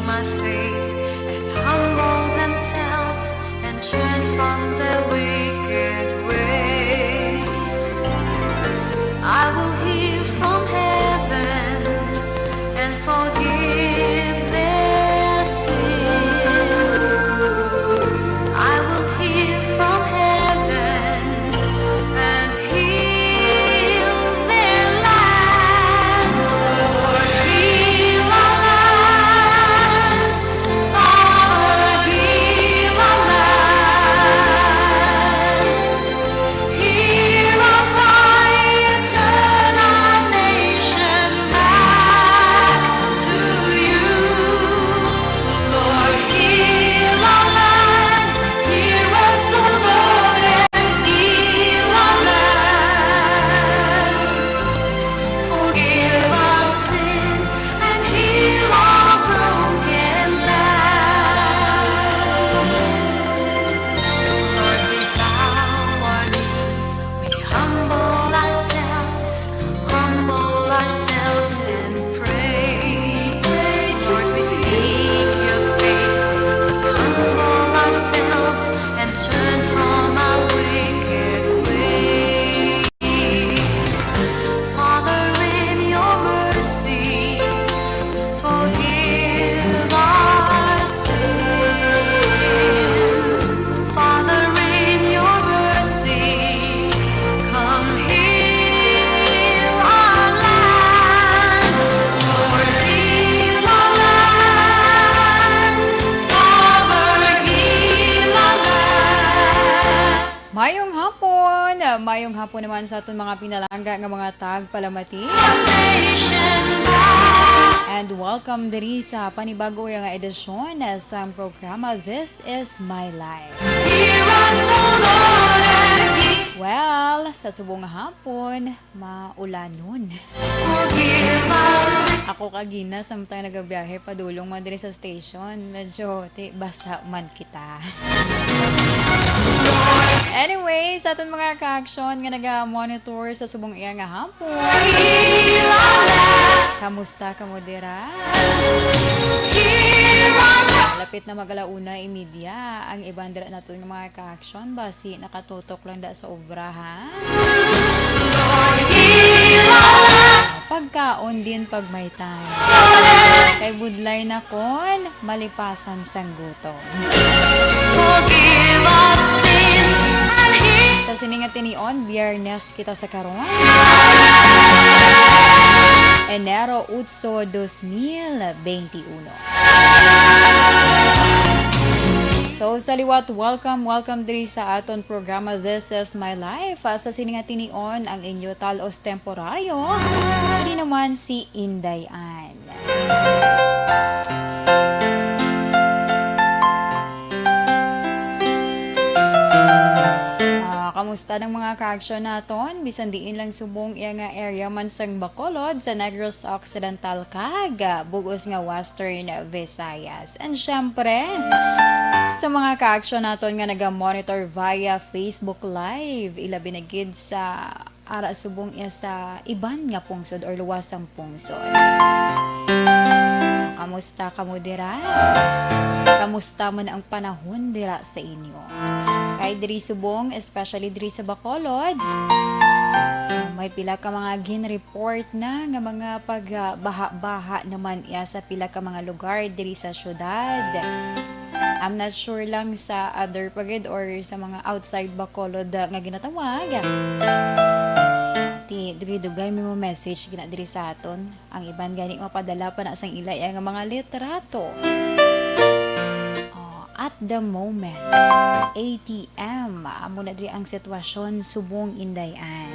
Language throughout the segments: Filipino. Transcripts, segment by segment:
my face and humble themselves and turn from their wicked ways. I will hear from heaven and forgive their sin. I will hear from heaven and heal their land. Lord, heal our land. Father, heal our land. Hear our cry and turn our nation back to you. Lord, heal our land. Hear us, O Lord, and heal our land. Forgive our sin and heal our broken land. Lord, we bow our knee, we humble ourselves and pray. Lord, we seek your face, we humble ourselves and turn from our wicked ways. Father, in your mercy, forgive our sin. Father, in your mercy, come heal our land. Lord, heal our land. Father, heal our land. Mayong hapon naman sa aton mga pinalangga nga mga tagpalamati. Nation back. And welcome diri sa panibago nga edisyon sa programa This Is My Life. Hear us, O Lord, and Well, sa subong nga hapon, maulanon. forgive us. Ako kagina samtang nagabiyahe padulong man diri sa station. Medyo basa man kita. Anyway, sa aton mga ka-action nga naga-monitor sa subong iya nga hapon. Heal our land. Kamusta ka mo dira? Hear our cry. Lapit na magalauna imidya ang ibang dira naton nga mga ka-action basi nakatutok lang da sa obra ha. Lord, heal our land. Pagkaon din pag may time. Kay budlay na kon malipasan sang gutom. Forgive us sin and heal. Sa siningat tinion, Biyernes kita sa karon. Enero 8, 2021. So sa liwat, welcome diri sa aton programa This Is My Life. Sa siningat tinion ang inyo talos temporaryo. Hindi naman si Inday Ann. Kamusta ng mga ka-action naton? Bisan diin lang subong iya nga area man sang Bacolod sa Negros Occidental kag bugos nga Western Visayas. And syempre, sa mga ka-action naton nga naga-monitor via Facebook Live, ilabi na gid sa ara subong iya sa iban nga pungsod or luwasang pungsod. Kamusta ka mo dira? Kamusta man ang panahon dira sa inyo? Kay diri subong, especially diri sa Bacolod, may pila ka mga gin-report na nga mga pagbaha-baha naman iya sa pila ka mga lugar diri sa syudad. I'm not sure lang sa other pagid or sa mga outside Bacolod nga ginatawag. Dugay mo message gina diri sa aton. Ang iban gani mapadala pa na sang ilay nga mga litrato. At the moment, ATM, amo na diri ang sitwasyon subong Indayan.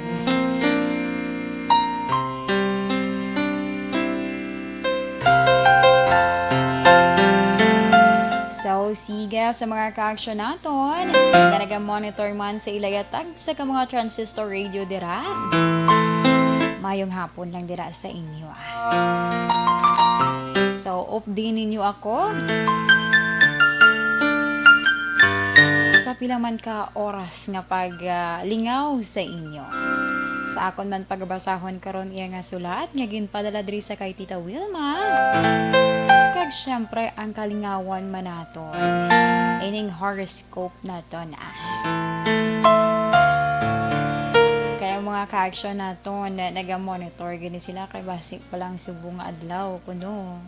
So, siga sa mga ka-action naton, na naga-monitor man sa ilayatag sa mga transistor radio dira. Mayong hapon lang dira sa inyo. So, update ninyo ako. Sa pila man ka oras nga paglingaw sa inyo. Sa akon man pagbasahon karon iya nga sulat nga ginpadala diri sa kay Tita Wilma. Kag syempre ang kalingawan man naton. Ining horoscope naton Kaya mga ka-action naton na naga-monitor gini sila kay basic pa lang subong nga adlaw kuno.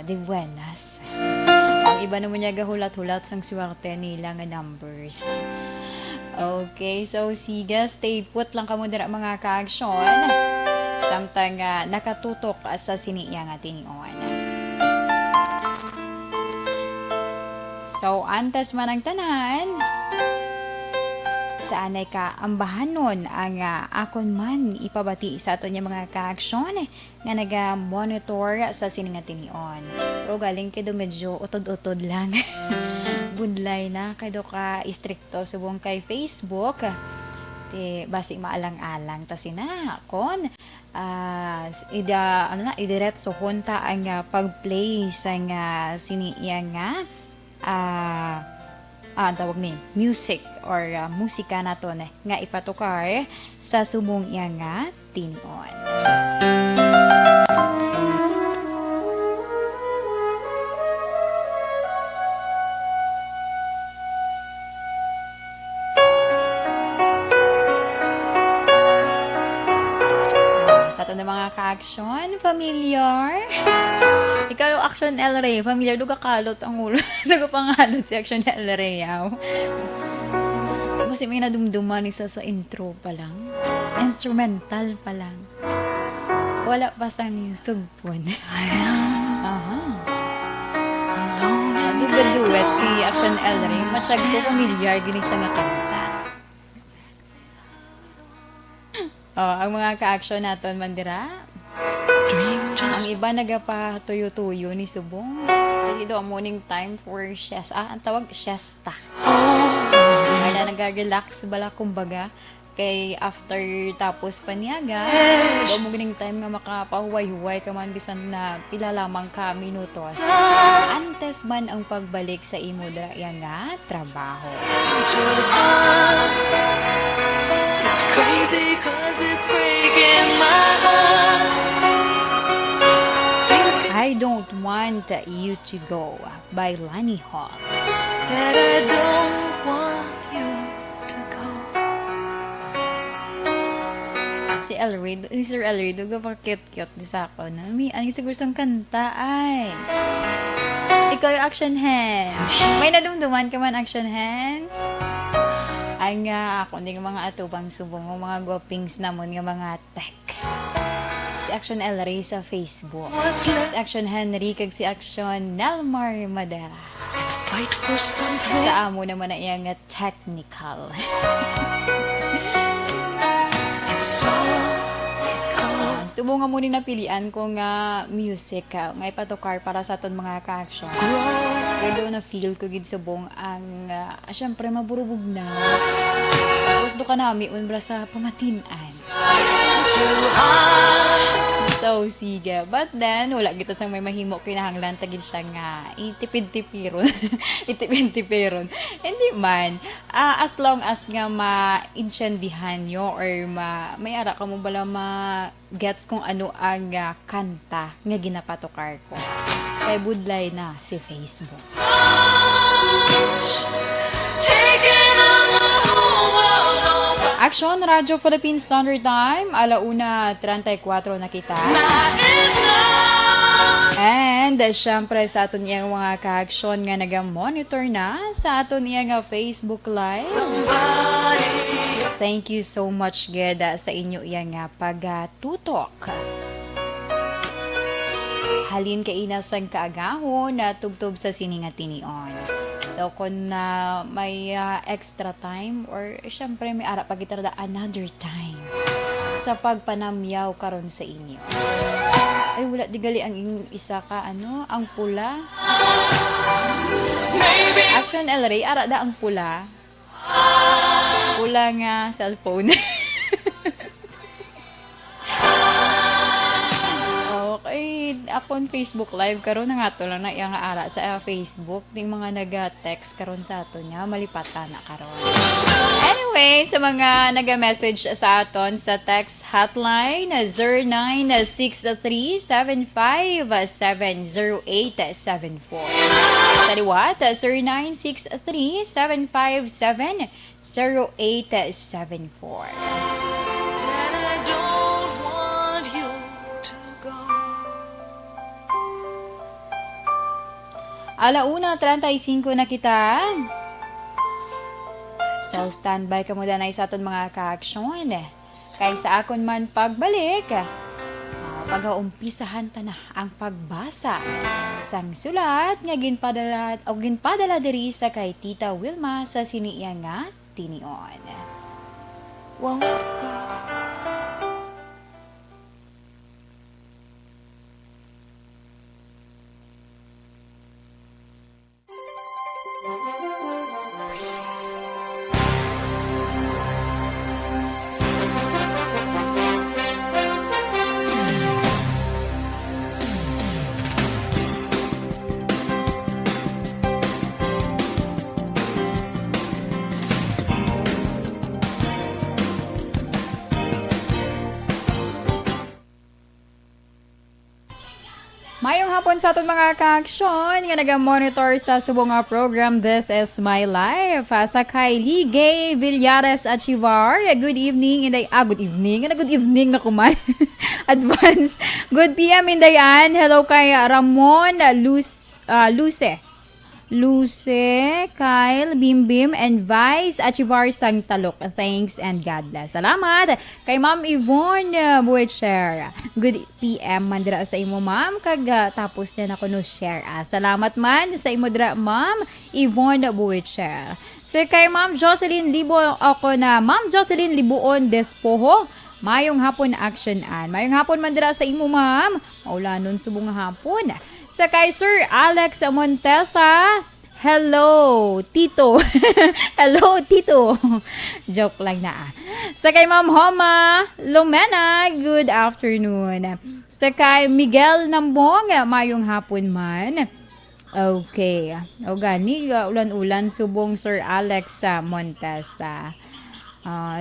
Di buenas. Ang iba naman niya gahulat-hulat sang swerte nila nga numbers. Okay, so siga, stay put lang kamo dira mga ka-action. Samtang nakatutok sa siniya nga tinion. So, antes man ang tanan, saanay ka ambahanon ang akon man ipabati sa ato niya mga ka-aksyon nga naga-monitor sa sininga tinion. Pero galing kay do medyo utod-utod lang. Budlay na kay do ka istrikto subong kay Facebook. Ti basi maalang-alang ta sina kon idiretso honta ang pag-play sa siniya nga ang tawag ni music or musika naton nga ipatukar sa subong iya nga tinion. Sa ato na mga ka-action, familiar? Ikaw yung Action El Rey, familiar, duga kalot ang ulo. Duga pangalot si Action El Rey, yaw. Kasi may nadumduman isa sa intro pa lang. Instrumental pa lang. Wala pa sang sugpon. Aha. Duga duet si Action El Rey. Masag ko familiar, gini siya nga kanta. Ang mga ka-action naton mandira. Ang iba nagapatuyo-tuyo ni subong. Dili do ang morning time for siesta. Ang tawag siesta. Kaya nag-relax bala kumbaga. Kay after tapos paniaga, do mo gining time nga makapahuway-huway ka man bisan na pila lamang ka minutos. Antes man ang pagbalik sa imo dra nga trabaho. It's crazy 'cause it's breaking my heart. I Don't Want You to Go by Lani Hall. That I don't want you to go. Si Elredo, Sir Elredo, gawang cute-cute di sa ako na. Ang siguro sang kanta ay. Ikaw yung action hands. May nadumduman ka man action hands? Ay nga ako, hindi mga atubang subong, mga guwapings namon nga mga tech. Si Action El Rey sa Facebook. Si Action Henry kag si Action Nelmar Madera. Fight for something. Sa amo naman na iya nga technical. It's all it goes. Subo nga muna napilian ko nga music nga ipatukar para sa aton mga ka-action. Kaya doon na feel ko gid subong ang syempre maburubog na. Tapos do ka nami unbra sa pamatinan. So, sige. But then, wala kita sang may mahimo kinahanglan tagid siya nga itipid-tipiron. Itipid-tipiron. Hindi man. As long as nga ma-inchendihan nyo or may ara ka mo bala ma-gets kung ano ang kanta nga ginapatukar ko. Kay budlay na si Facebook. Action Radio Philippines Standard Time, 1:34 na kita. And syempre sa aton iyang mga ka-action nga naga-monitor na sa aton iyang Facebook Live. Thank you so much geda sa inyo iyang pagtutok. Halin kay inasang kaagahon na tubtob sa sininga tinion. So, kung may extra time or syempre may ara pa kita another time sa pagpanamyaw karon sa inyo. Ay, wala di gali ang isa ka, ang pula. Action El Rey, ara da ang pula. Pula nga cellphone. Okay, akong Facebook Live karon na nga to lang na iyang ara sa Facebook ding mga naga-text karon sa ato niya malipatan na karon. Anyway, Anyway, sa mga nag-message sa aton sa text hotline 0963-757-0874. Sa liwat, 0963-757-0874. And I don't want you to go. 1:35 na kita. So, standby ka muna na sa aton mga ka-aksyon. Kay sa akon man pagbalik, pag-aumpisahan ta na ang pagbasa sang sulat nga ginpadala diri sa kay Tita Wilma sa siniya nga tinion. Won't go. Mayong hapon sa aton mga ka-aksyon nga naga-monitor sa subong nga program This is My Life. Sa kay Ligay Villares Achivar. Good evening, Inday. Good evening. Good evening na kuman. Advance. Good PM, Indayan. Hello kay Ramon Luce, Kyle, Bimbim, and Vice Achivar sang Talok. Thanks and God bless. Salamat kay Ma'am Yvonne Buetcher. Good PM man dira sa imo, Ma'am. Tapos niya na ko no share. Salamat man sa imo dira, Ma'am Yvonne Buetcher. Sa kay Ma'am Jocelyn Libo ako na Ma'am Jocelyn Libuon Despoho. Mayong hapon action an. Mayong hapon man dira sa imo, Ma'am. Maulanon subong nga hapon. Sa kay Sir Alex Montesa, hello, Tito. Hello, Tito. Joke lang na. Sa kay Ma'am Homa Lumena, good afternoon. Sa kay Miguel Nambong, mayong hapon man. Okay. O gani, ulan-ulan subong Sir Alex Montesa.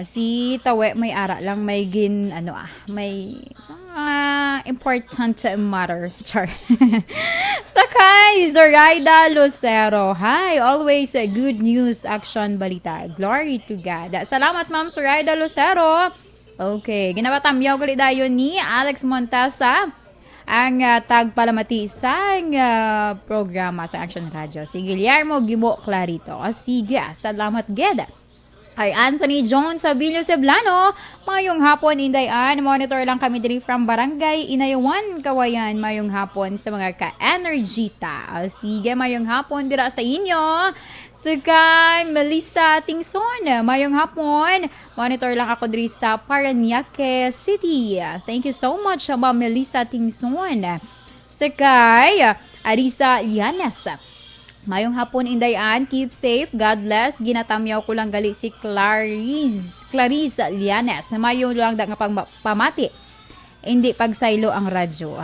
Si Tawe may ara lang may may important matter. Char. Sakay Zoraida Lucero. Hi, always good news, action, balita. Glory to God. Salamat, Ma'am Zoraida Lucero. Okay, ginabatamyaw gali dayon ni Alex Montesa ang tagpalamati sa programa sa Action Radio. Si Guillermo Gibo Clarito. Sige, salamat, Geda. Kay Anthony John Sabillo Ceblano, mayong hapon, Indayan. Monitor lang kami diri from Barangay Inayawan, Kawayan. Mayong hapon sa mga ka-energita. Sige, mayong hapon dira sa inyo. So kay Melissa Tingson, mayong hapon. Monitor lang ako diri sa Parañaque City. Thank you so much, Ma'am Melissa Tingson. So kay Arisa Llanes, mayong hapon, Indayan. Keep safe. God bless. Ginatamyaw ko lang gali si Clarice Llanes. Mayong lang nga pamati. Hindi pagsaylo ang radyo.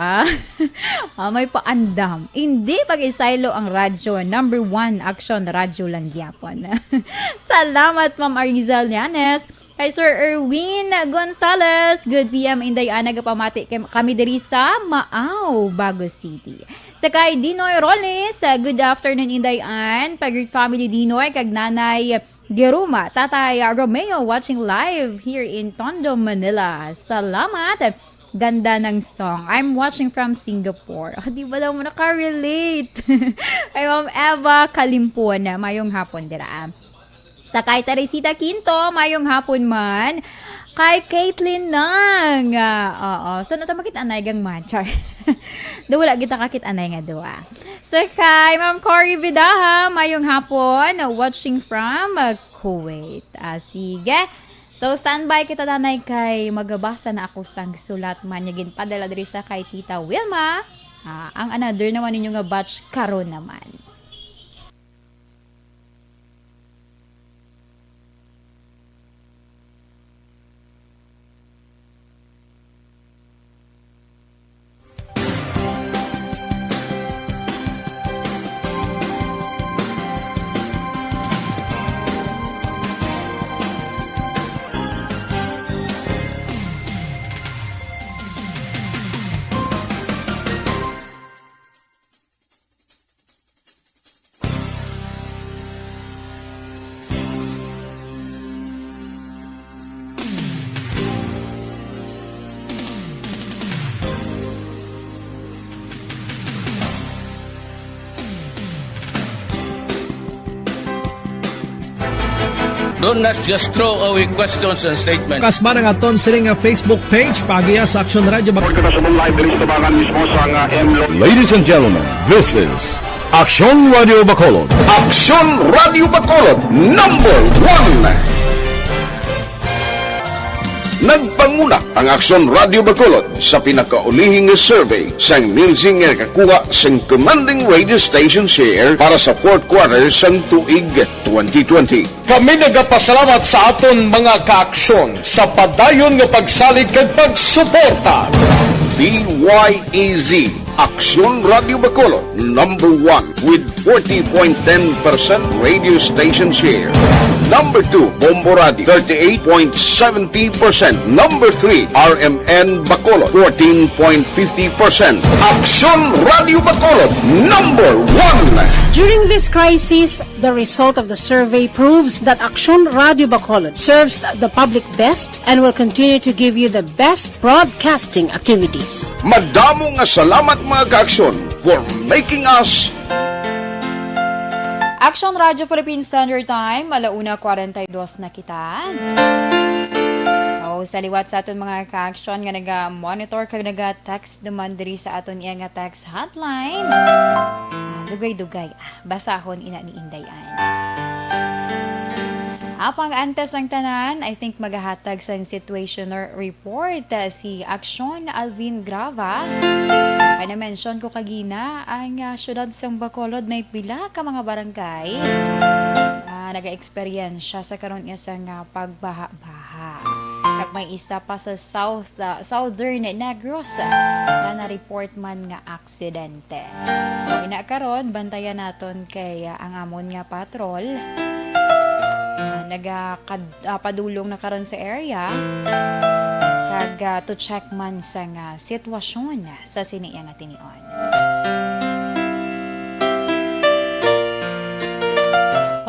May paandam. Hindi pag-isaylo ang radyo. Number 1, action, radyo lang yapon. Salamat, Ma'am Ariza Llanes. Kay Sir Erwin Gonzalez. Good PM, Indayan. Nagapamati kami diri sa Maaw, Bago City. Sa kay Dinoy Roles, good afternoon, Indayan. Pag-greet family Dinoy, kag nanay Geruma, tatay Romeo, watching live here in Tondo, Manila. Salamat. Ganda ng song. I'm watching from Singapore. Di ba daw mo nakarelate? Kay Ma'am Eva Kalimpon, mayong hapon dira. Sa kay Teresita Quinto, mayong hapon man. Kay Caitlin Nang. So, natamakit anay gang manchar. Wala kita kakit anay nga doa. So, kay Ma'am Cory Vidaha, mayong hapon, watching from Kuwait. Sige. So, standby kita nanay kay magabasa na ako sang sulat man yagin padala diri sa kay Tita Wilma. Ang another naman ninyo nga batch karon naman. Don't not just throw away questions and statements. Kasma nga aton sining nga Facebook page pagiya sa Aksyon Radio. Ladies and gentlemen, this is Aksyon Radio Bacolod. Aksyon Radio Bacolod, number 1. Nagpanguna ang Aksyon Radio Bacolod sa pinakaulihing survey sang Nielsen nga kakuha sang commanding radio station share para sa fourth quarter sang tuig 2020. Kami nagapasalamat sa aton mga kaaksyon sa padayon nga pagsalig kag pagsuporta. DYEZ Aksyon Radio Bacolod, number 1 with 40.10% radio station share. Number 2, Bombo Radio, 38.70%. Number 3, RMN Bacolod, 14.50%. Aksyon Radio Bacolod, number 1. During this crisis, the result of the survey proves that Aksyon Radio Bacolod serves the public best and will continue to give you the best broadcasting activities. Madamo nga salamat mga kaaksyon for making us Action Radio Philippine Standard Time, 1:42 na kita. So, sa liwat sa aton mga ka-action nga naga-monitor kag naga-text naman diri sa aton iya nga text hotline. Dugay-dugay, basahon ina ni Indayan. Apang antes ang tanan, I think magahatag sa situationer report si Aksyon Alvin Grava. Kaya na-mention ko kagina, ang syudad sa Bacolod may pila ka mga barangay naga-experience sa karon nga sa pagbaha-baha. Kag may isa pa sa Southern Negros na report man nga aksidente. Ina karon bantayan naton kay ang amon nga patrol padulong na karon sa area kag to check man sa sitwasyon sa siniya nga tinion.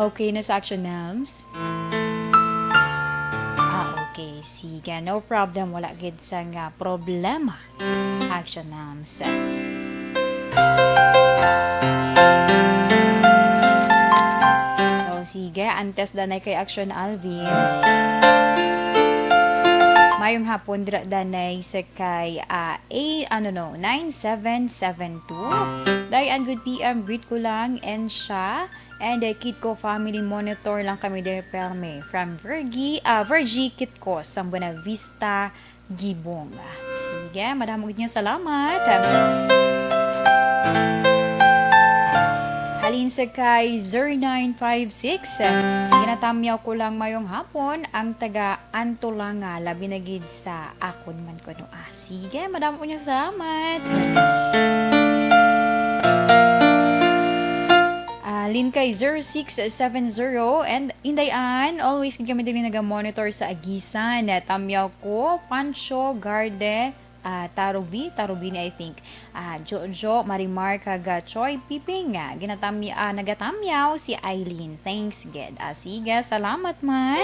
Okay na sa Action Nams? Okay, sige, no problem, wala gid sa problema. Action Nams. Sige, antes danay kay Action Alvin. Mayong hapon dira danay sa kay 9772. Dayan good PM, greet ko lang and siya and Kitco family monitor lang kami diri perme from Virgie Kitco sa Buena Vista Gibong. Sige, madamo gid niyo salamat. Halin sa kay 0956, ginatamyaw ko lang mayong hapon ang taga Antolanga, labi na gid sa akon man ko no. Sige, madami po niya salamat. Halin kay 0670 and Indayan, always kami din naga-monitor sa Agisan. Tamyaw ko, Pancho Garde, Tarubi na I think. Jojo, Marimar, kaga Choi, Piping, nagatamyaw si Eileen. Thanks, Ged. Sige, salamat man.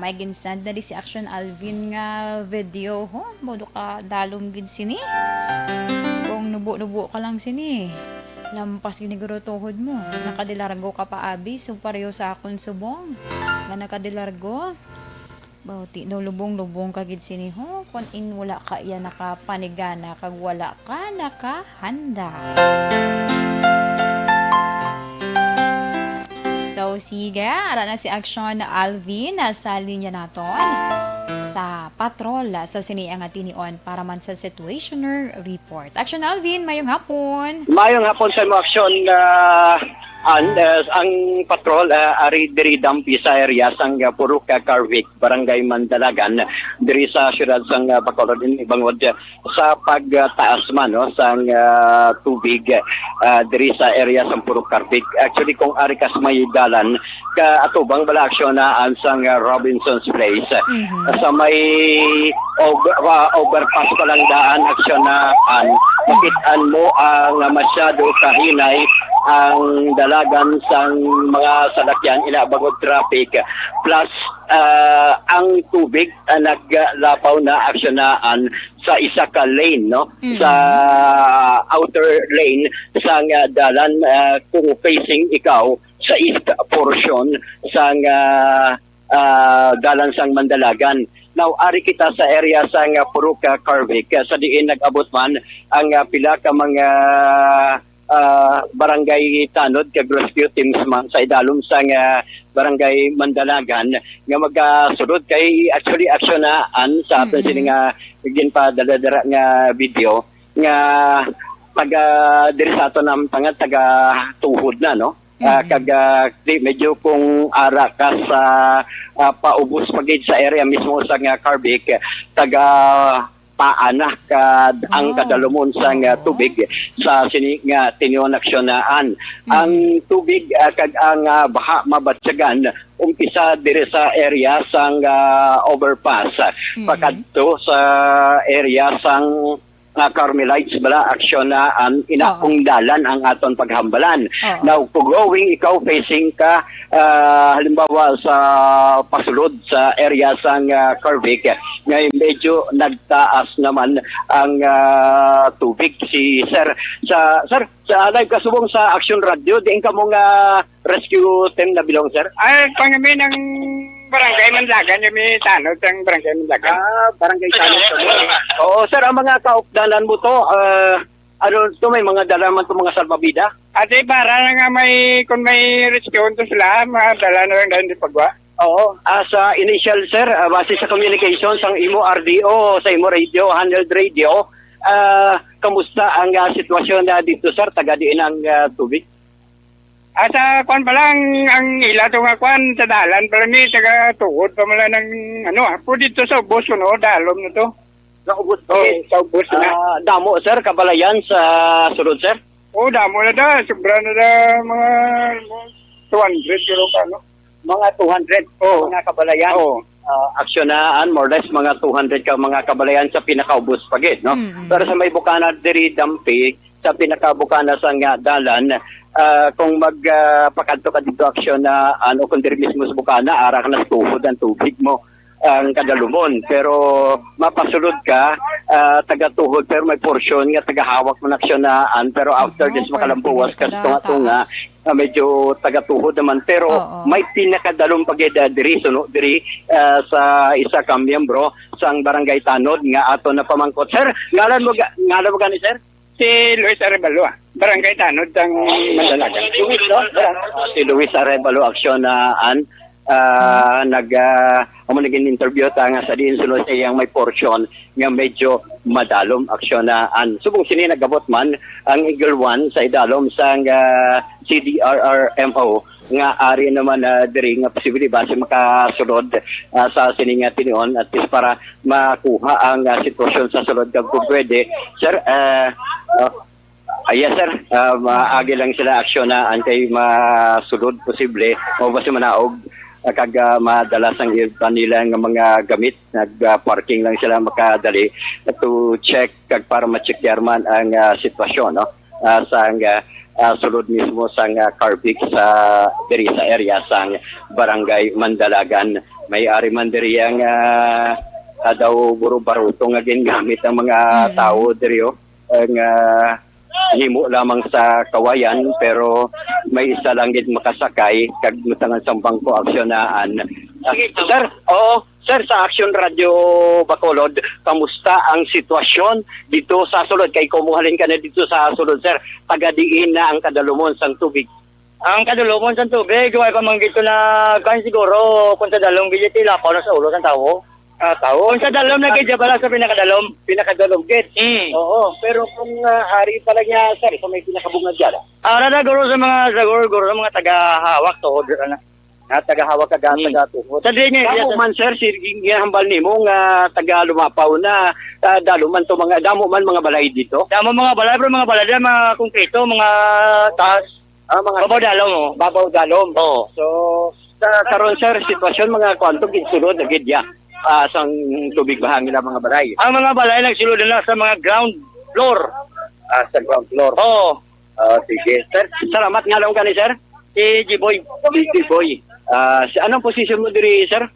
May ginsand na di si Action Alvin nga video. Modo ka dalong gid sini. Kung nubo-nubo ka lang sini. Lampas giniguro tuhod mo. Nakadilargo ka pa abi. So pareho sa akon subong. Nga nakadilargo. Bauti no lubong-lubong kagid sini ho kun in wala ka iya nakapanigana kag wala ka nakahanda. So sige, ara na si Action Alvin sa linya naton sa patrol sa siniya nga tinion para man sa situationer report. Action Alvin, mayong hapon. Mayong hapon sa mga aksyon ang patrol ari diri dampi sa area sang Puruka Carvic, Barangay Mandalagan diri sa siyudad sang Bacolod Bangod sa pagtaas man no sang tubig diri sa area sang Puruka Carvic. Actually kung ari kas may dalan ka atubang bala aksyon na sang Robinson's Place sa may overpass pa lang daan aksyon na makitaan mo ang masyado kahinay ang dalagan sang mga salakyan inabagod traffic plus ang tubig naglapaw na aksyonan sa isa ka lane no sa outer lane sang dalan kung facing ikaw sa east portion sang dalan sang Mandalagan. Now, ari kita sa area sang Purok Carvic, sa diin nag-abot man ang pila ka mga barangay tanod kag rescue teams man sa idalom sang barangay Mandalagan nga magasulod kay actually aksyonan sa aton sini nga ginpadala nga video nga taga diri sa aton ang taga tuhod na no. Kag medyo kung ara ka sa paubos pagid sa area mismo sa Carvic taga paana ang kadalumon sang tubig sa sini nga tinuon aksyonan. Ang tubig kag ang baha mabatsagan umpisa diri sa area sang overpass pakadto sa area sang Carmelites bala aksyonan inaong dalan ang aton paghambalan. Now going ikaw facing ka halimbawa sa pasulod sa area sang Carvic ngay medyo nagtaas naman ang tubig si sir sa live kasubong sa Action Radio diin ka mong rescue team na bilong sir. Ay pangami ng Barangay Mandalagan, yung may tanod ang Barangay Mandalagan. Barangay tanod. Oo, sir, ang mga kaupdanan mo to, may mga dalaman to mga salbabida? Ate, para nga kung may rescue to sila, dala na lang dahil di pagwa. Oo, sa initial sir, base sa communications, ang imo RDO, sa imo radio, handheld radio, kamusta ang sitwasyon na dito sir, taga diin ang tubig? Sa kwan pa lang, ang ila to nga kwan, sa dalan pa lang taga tuhod pa mala ng po dito sa ubos ko no, dalom na to. Sa ubos sa ubos na. Damo sir, kabalayan sa sulod sir? Damo na da, sobra na da mga 200 kilo ka no. Mga 200 mga kabalayan. Aksyonan, more or less mga 200 ka mga kabalayan sa pinakaubos pagid no. Pero sa may bukana diri Dampi, sa pinakabukana sa dalan, kung magpakadto ka dito aksyon na kung diri mismo sa bukana, ara ka na tuhod ang tubig mo ang kadalumon. Pero mapasulod ka, taga-tuhod, pero may portion nga taga-hawak mo na aksyonan. Pero after this makalampuwas ka sa tunga, medyo taga-tuhod naman. Pero may pinakadalong pagida diri, sa isa ka miyembro sang barangay tanod nga ato na pamangkot. Sir, ngalan mo gani sir? Si Luis Arevalo, Barangay Tanod ang Mandalagan. Si Luis Arevalo aksyonan naging interview nga sa diin sunod sa iyang may portion nga medyo madalom aksyonan. Subong sini nagabot man ang Eagle 1 sa idalom sang CDRRMO nga ari naman diri nga posible base makasulod sa sini nga tinuon at least para makuha ang sitwasyon sa sulod kag kung pwede. Sir, yes sir, maagi lang sila aksyonan kay masulod posible o base manaog kag madalas ang kanila nga mga gamit nag-parking lang sila makadali to check kag para ma-check man ang sitwasyon no sa sulod mismo sang Carvic sa diri sa area sang Barangay Mandalagan. May ari man diri ang daw buro-baruto nga gingamit ang mga tao diri ang himo lamang sa kawayan pero may isa lang gid makasakay kag mutangan sa bangko aksyonan. Sir, sa Action Radio Bacolod, kamusta ang sitwasyon dito sa sulod? Kay kumuhalin ka na dito sa sulod, sir. Tagadiin na ang kadalumon sang tubig. Ang kadalumon sang tubig, wala pa man gito na kan siguro kung sa dalong gid tilapaw na sa ulo sang tawo. Kung sa dalom na gid pala sa pinakadalom gid. Oo, pero kung hari pala niya, sir, kung may pinakabungad diyan. Ara guro sa mga taga-hawak to na. Taga-hawak ka taga-tuhod. Sa dinya Damo man sir, hambal nimo nga taga-lumapaw na daluman to damo man mga balay dito. Damo mga balay pero mga balay mga konkreto, mga taas, mga babaw dalom. Oo. So karon sir, sitwasyon mga kwanto ginsulod na gid ya. Sang tubig bahangin ang mga balay. Ang mga balay nagsulod na sa mga ground floor. Sa ground floor. Oo. Sige. Sir, salamat nga lang kani sir. Si Jiboy. Jiboy. Anong posisyon mo diri, sir?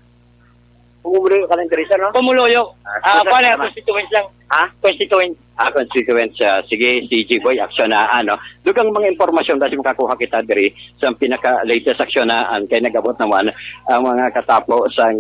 Pumuloy ka lang diri sir, no? Pumuloyo. Ah, Paano tama. constituents lang? Ha? Constituent. Constituents, sige, si G-Boy, aksyonahan, no? Dugang mga impormasyon dahil makakuha kita diri sa pinaka-latest aksyonahan kay nagabot naman ang mga katapo sa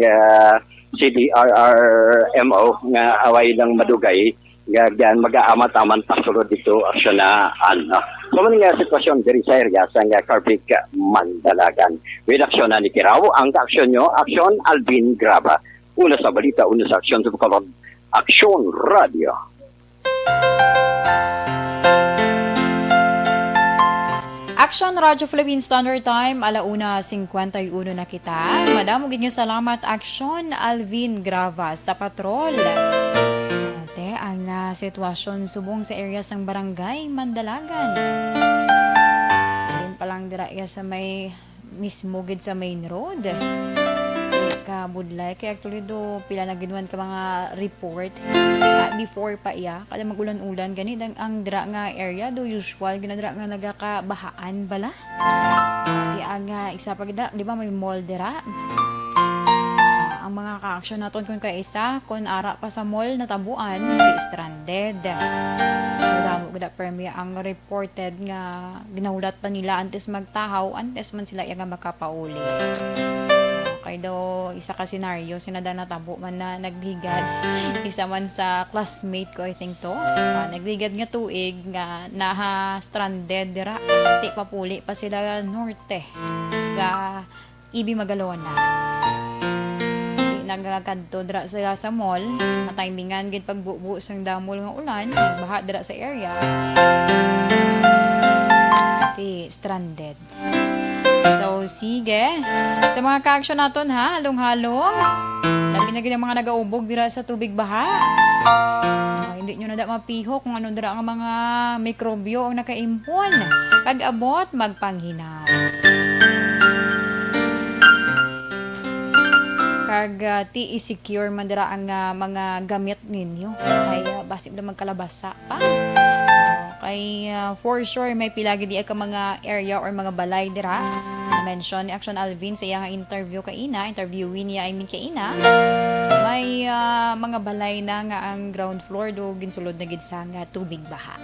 CDRRMO nga away ng madugay nga diyan mag-aamat-aman pasulod dito aksyonahan, no? So, man nga sitwasyon diri sa area sa Carvic, Mandalagan. With aksyonan ni Kiraw, ang aksyon nyo, aksyon Alvin Graba. Una sa balita, una sa aksyon sa Bacolod, Aksyon Radio. Action Radio Philippine Standard Time, 1:51 na kita. Madam, ugid nga salamat Action Alvin Grava sa patrol. Ate, ang sitwasyon subong sa areas ng barangay Mandalagan. Din pa lang dira sa may mismo gid sa main road. Kabudlay kay actually do pila na ginuan ka mga report before pa iya kada magulan-ulan gani ang dira nga area do usual ginadra nga nagakabahaan bala di ang isa pa gid di ba may mall dira ang mga ka-action naton kun kay isa kun ara pa sa mall natabuan di stranded wala mo gud permi ang reported nga ginahulat pa nila antes magtahaw antes man sila iya nga makapauli. Kay do isa ka senaryo sinada natabo man na nagligad isa man sa classmate ko I think to nagligad nga tuig nga naha stranded dira ti papuli pa sila norte sa Ibi Magalona nagkakadto dira sila sa mall na timingan gid pagbubu sang damol nga ulan baha dira sa area ti stranded. So, sige. Sa mga ka-action naton ha, halong-halong. Labi na gina mga nagaubog dira sa tubig baha. Hindi nyo na mapihok kung ano dira ang mga mikrobyo ang nakaimpon. Pag-abot, magpanghinaw. Kag ti i-secure man dira ang mga gamit ninyo. Ay basig na magkalabasa pa. Kay for sure may pilagi di ka mga area or mga balay dira. Na-mention ni Action Alvin sa iyang interviewin niya kay ina. May mga balay na nga ang ground floor do ginsulod na gid sa nga tubig baha.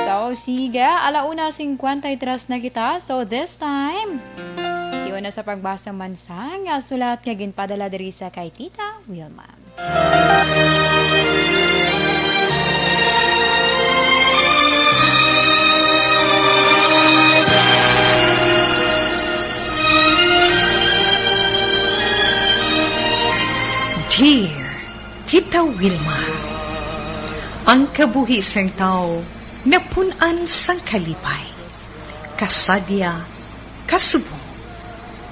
So sige, 1:53 na kita. So this time iyon na sa pagbasa man sa nga sulat nga ginpadala diri sa kay Tita Wilma. Dear Tita Wilma, ang kabuhi sang tao napunan sang kalipay, kasadya, kasubo,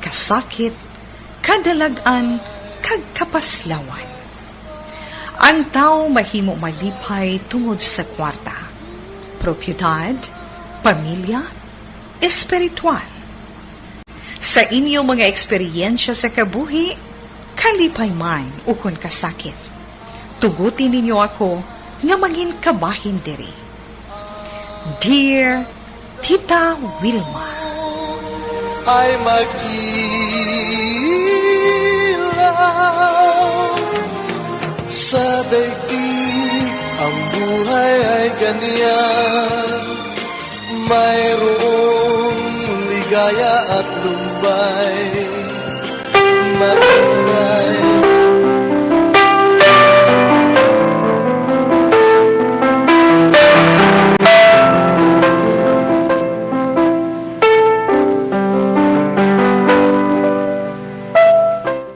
kasakit, kadalagan, kag kapaslawan. Ang tao mahimo malipay tungod sa kwarta, propiedad, pamilya, espiritual. Sa inyo mga eksperyensya sa kabuhi, kalipay man ukon kasakit. Tugutin ninyo ako nga maging kabahin diri. Dear Tita Wilma, ay mag-ilaw sa daigdig ang buhay ay ganyan. Mayroong ligaya at lumbay matulay.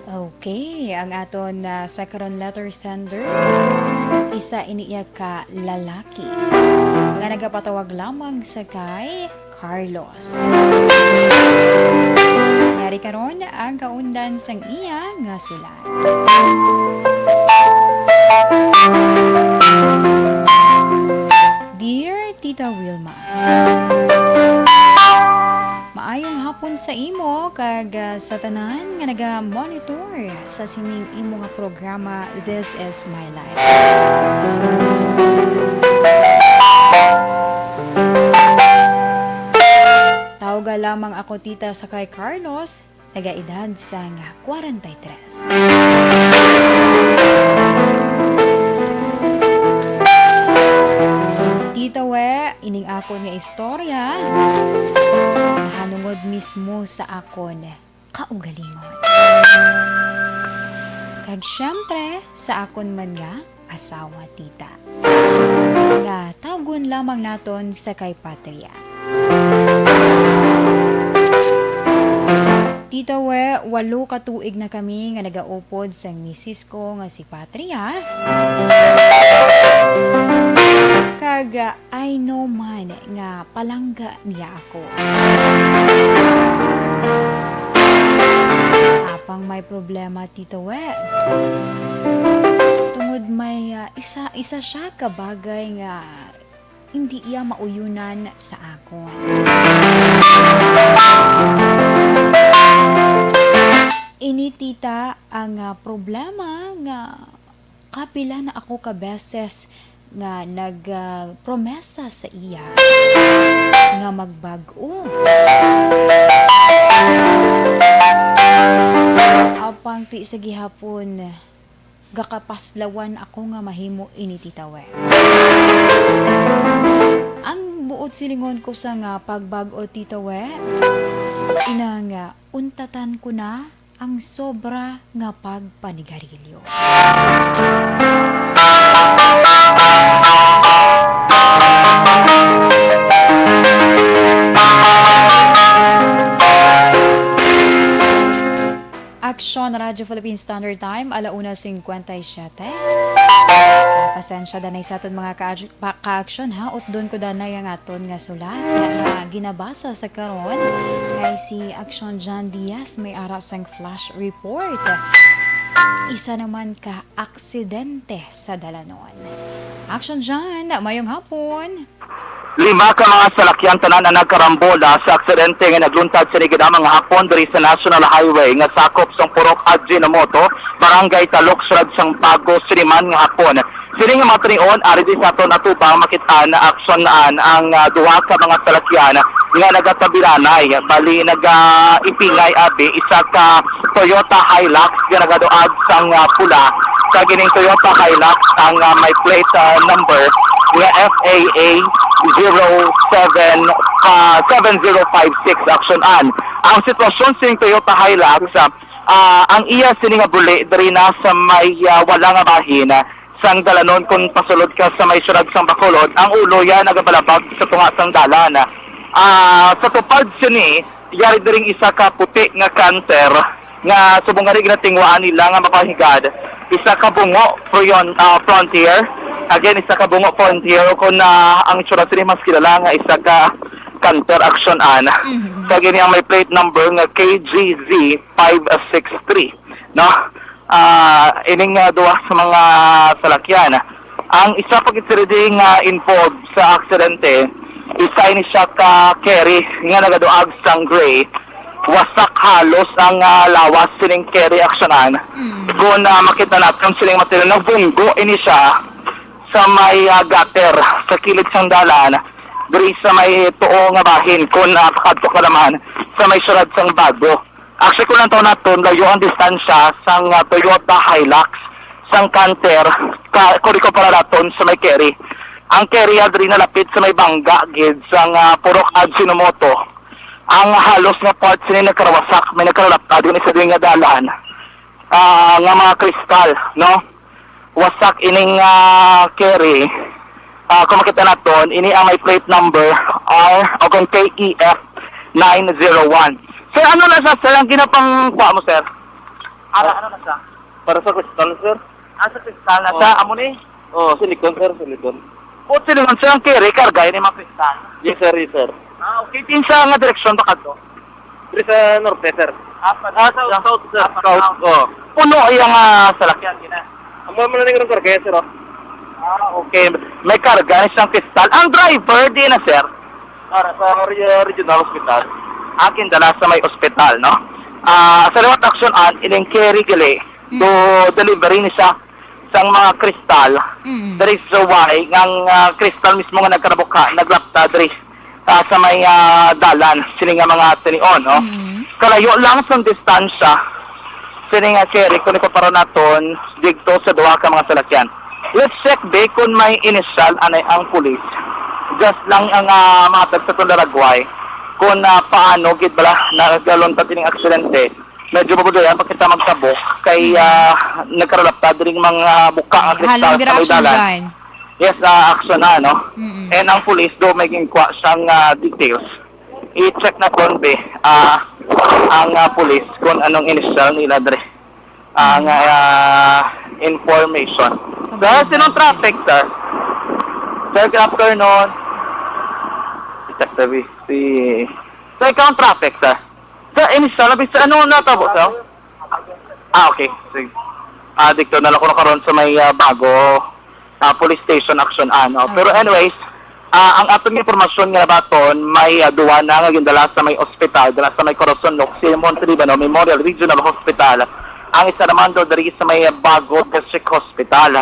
Okay, ang aton second letter sender isa iniya ka lalaki nga nagapatawag lamang sa kay Carlos. Yari karon ang kaundan sang iya nga sulat. Dear Tita Wilma, maayong hapon sa imo kag sa tanan nga naga-monitor sa sining imo nga programa This Is My Life. Tawga lamang ako tita sa kay Carlos nagaedad sang 43. Tita we, ining akon nga istorya, hanungod mismo sa akon kaugalingon. Kag syempre, sa akon man nga asawa tita. Nga tagon lamang naton sa kay Patria. Tita we, 8 ka tuig na kami nga nagaupod sa misis ko nga si Patria. Kag I know man nga palangga niya ako. Apang may problema tita we. Tungod may isa siya kabagay nga hindi iya mauyunan sa akon. Ini tita ang problema nga kapila na ako ka beses nga nagpromesa sa iya nga magbag-o. Apang ti sa gihapon gakapaslawan ako nga mahimo ini titawe. Ang buot silingon ko sa nga pagbag-o titawe, ina nga untatan ko na ang sobra nga pagpanigarilyo. Aksyon Radyo Philippine Standard Time, 1:57. Pasensya danay sa aton mga ka-aksyon ha. Utdon ko danay ang aton nga sulat nga ginabasa sa karon kay si Aksyon John Diaz may ara sang flash report. Isa naman ka aksidente sa dalanon. Aksyon John, mayong hapon. 5 ka mga salakyan tanan na nagkarambola sa aksidente nga nagluntad sa nigidamang hapon diri sa National Highway nga sakop sang Purok Ajinomoto, Barangay Talok, Surad sang Pago, Siriman nga hapon. Sini nga matrion ari di sa aton atubang makitaan na aksyonan ang duha ka mga salakyan nga nagatabiranay bali ipingay abi isa ka Toyota Hilux nga nagaduag sang pula sa gining Toyota Hilux ang may plate number nga FAA 7056 aksyonan. Ang sitwasyon sining Toyota Hilux ang iya sini nga buli diri na sa may wala nga bahin sang dalanon kung pasulod ka sa may surag sang Bacolod, ang ulo yan nagabalabag sa tunga sang dalan. Sa tupad sini yari diring isa ka puti nga cancer nga subong nga tingwaan nila nga makahigad. Isa ka bungo Frontier. Again, isa ka bungo Frontier kung ang surag sini mas kilala nga isa ka cancer aksyonan. Sa gini ang may plate number nga KGZ 563. No? Ining duwa sa mga salakyan. Ang isa pagkitiriding involved sa aksidente, isa ini siya ka carry nga nagaduag sang gray. Wasak halos ang lawas sining carry aksyonan. Kung makita natin sining material na bunggo ini siya sa may gutter sa kilid sang dalan. Diri sa may tuo nga bahin kung kakadto ka naman sa may surad sang Bago. Actually, kung lang taon natin, layo ang distansya sang Toyota Hilux, sang Canter, kuri ko para natin sa may carry. Ang carry adri nalapit sa may bangga, gid, sang Purok Ajinomoto. Ang halos nga parts nila nagkarawasak, may nagkaralapad, yun isa din nga dalan. Nga mga kristal, no? Wasak ining carry. Kung makita natin, ini ang may plate number o kung KEF 901. Sir, ano na sir? Ang ginapang kuha mo, sir? Ano na siya? Para sa kristal, sir. Sa kristal na siya? Amo ni? Silicon, sir. Silicon. Silicon, sir. Ang carry, karga, yun yung mga kristal. Yes, sir. Yes, sir. Okay. Tinsa nga direksyon, baka to? Dito sa norte, sir. South, sir. South. Puno yung salakyan, gina. Ang mga malaning ng karga, sir, okay. May karga na siyang kristal. Ang driver, di na, sir? Sa regional hospital. Akin dala sa may ospital, no? Sa liwat aksyonan, ining carry gali to delivery ni siya sang mga kristal. There is why ngang kristal mismo nga nagkarabuka, naglapta diri sa may dalan, sini nga mga tinion, no? kalayo lang sa distansya sini nga carry kung ipaparo naton dito sa duha ka mga salakyan. Let's check be kung may initial anay ang pulis. Just lang ang mga tag sa Daragway kung paano gid bala nagalon pa tining aksidente. Medyo mabudoyan pag kita magtabok kay nagkaralapta diring mga buka nga kristal Halong dira sa may action dalan. dyan. Yes, action na, no? And ang police do may ginkwa siyang details. I-check na kung be ang police kung anong initial nila dre. Ang information. Sir, sinong traffic, sir? Sir, good afternoon. Check the VC. Sir, ikaw ang traffic, sir? Sir, initial, sir, ano natabo, sir? Okay. Sige. Dito na lang ko nakaroon sa may bago police station action ano. Pero anyways, ang atong impormasyon nga baton may duwa na nga gindala sa may ospital, dala sa may Corazon Locsin, Montelibano Memorial Regional Hospital. Ang isa naman do diri sa may bago district hospital.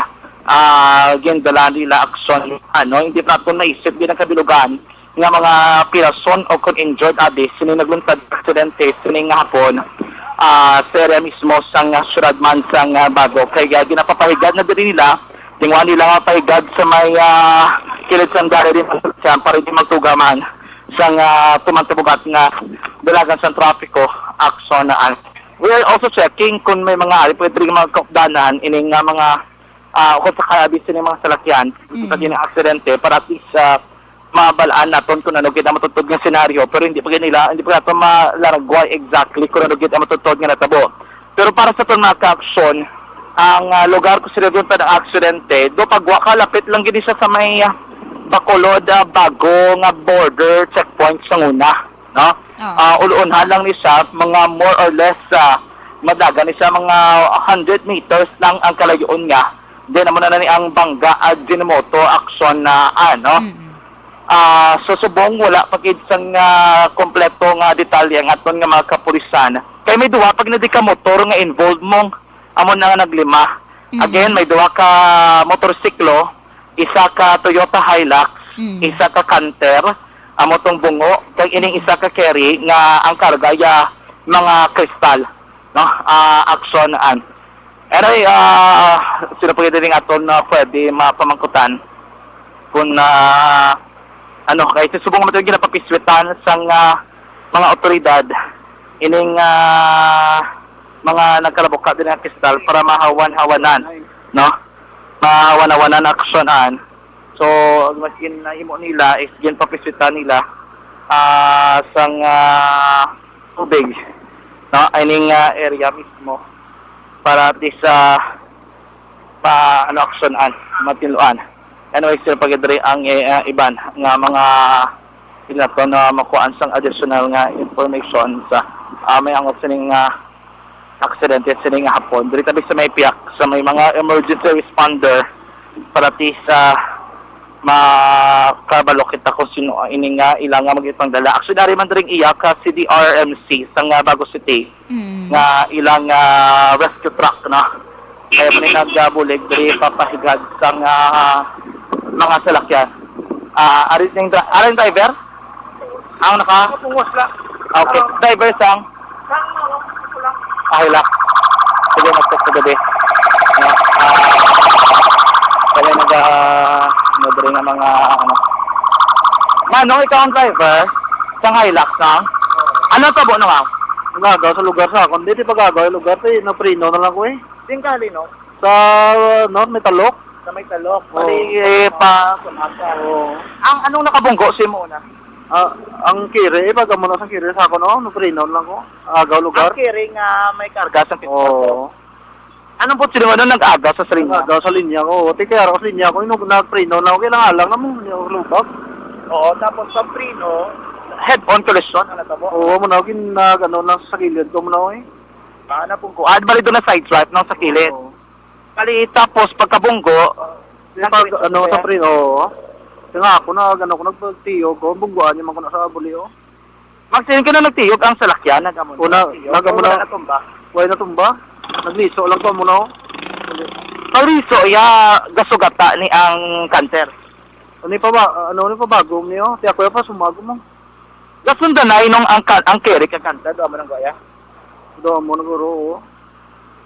Gindala nila action ano, hindi pa natin naisip din ang kabilugan nga mga pirason o kung injured abis sini nagluntad aksidente sini nga hapon sa area mismo sang syudad man sang bago kay ginapapahigad na diri nila tingwa nila nga pahigad sa may kilid sang dali rin para di magtugaman sang tumantabugat nga dalagan sa trapiko action na we are also checking kung may mga pwede rin mga kaupdanan ining mga kung sa kaabis sini mga salakyan sa ginang aksidente para at least mabalaan naton kung ano kita matutod ng senaryo pero hindi pa nato malaragway exactly kung ano kita matutod nga natabo. Pero para sa itong mga ka-aksyon, ang lugar ko sila doon ng aksidente, do pagwa kalapit lang gini siya sa may Bacolod bago nga border checkpoint sa una. No? Uluunhan lang ni siya, mga more or less madaga ni siya, mga 100 meters lang ang kalayoon nga. Then naman na ni ang bangga at Ginomoto aksyon na so subong wala pagid sang kompleto nga detalye nga aton nga mga kapulisan. Kay may duwa pag nadika motor nga involved mong amon na nga naglima. Again, may duwa ka motorsiklo, isa ka Toyota Hilux, isa ka Canter, amo tong bungo, kay ining isa ka carry nga ang karga ya mga kristal, no? Action an. Eray sino pagid ning aton pwede mapamangkutan kung ano kay subong matag ginapapiswetan sang mga otoridad ining mga nagkalabuka din ng kristal para mahawan-hawanan, no? Mahawan-hawanan aksyonan. So mas ginahimo nila is ginpapiswetan nila sang tubig, no? Ining area mismo para at least pa ano aksyonan, matiluan. Anyway, sila pagdiri ang iban nga mga pinato na makuhaan sang additional nga information sa may angot sining aksidente sining hapon. Diri tabi sa may piyak sa may mga emergency responder para sa makabalo kita kung sino ining ilang nga magipang dala. Actually, man diring iya ka CDRMC sa Bago City nga ilang rescue truck na. Kaya may nagbulig diri papahigad sang mga salakyan. Aring driver? Ang nakapungas lang. Okay. Driver sang? Hilux. Sige, mag-check sa gabi. Kaya nag-madari nga mga Manong, ikaw ang driver? Sang Hilux sang? Ano tabo na nga? Gagaw sa lugar sa akon. Hindi pa gagaw yung lugar. Naprino na lang ko eh. Tingkali, no? Sa may talok. Sa may talok. Mali pa kunasa. Ang anong nakabunggo si mo na? Ang kiri, pag mo na sa kiri sa ako no, naprino lang ko. Agaw lugar. Ang kiri nga may karga sa pistol. Anong po sila doon nag-agaw sa linya? Agaw sa linya ko. Kaya ako sa linya ko, nagprino lang. Kailangan lang naman yung lubak. Oo, tapos sa prino, head-on collision. Oo, mo na ako lang sa kilid ko mo na ako eh. Ano po ko? Bali doon na side swipe no, sa kilid. Bali tapos pagkabunggo, sa prino, nga ako na ko nagpagtiyog ko, bungguan niya man ko na sa bulio. Magsinig ka na nagtiyog ang salakyan, nagamon na natumba. Wala na tumba. Nagliso lang ko muna ako. Pagriso, gasugata ni ang Canter. Ano pa ba? Ano pa bago niyo? Tiya ko pa sumago mo. Kasundan na inong ang keri kakanta, doon mo nang goya. Doon mo na guro.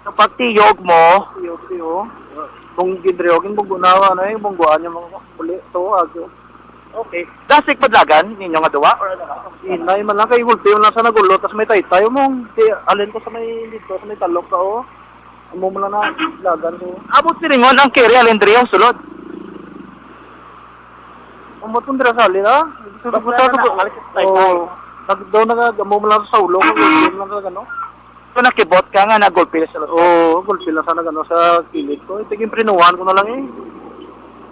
Sa pagtiyog mo, Tiyo. Kung gidriyogin, bunggunawa na yung bungguan yung mga uli. Ito, agyo. okay. Dasik padlagan, ninyo nga duwa, or ano na? Inay man lang kay gulpi lang sa nagulo, tas may taytay mong. Alin ko sa may dito, sa may talok ka, oh. Amo mo lang na lagan ko. Abot siringon ang keri, alindri ang sulod. Umot kong dira sali na. Oo. Daw amo mo lang sa ulo, gulpi lang sa gano. So nakibot ka nga, nagulpil sa loob. Oo, gulpi lang sa gano sa kilid ko. Tiging prinuhan ko na lang eh.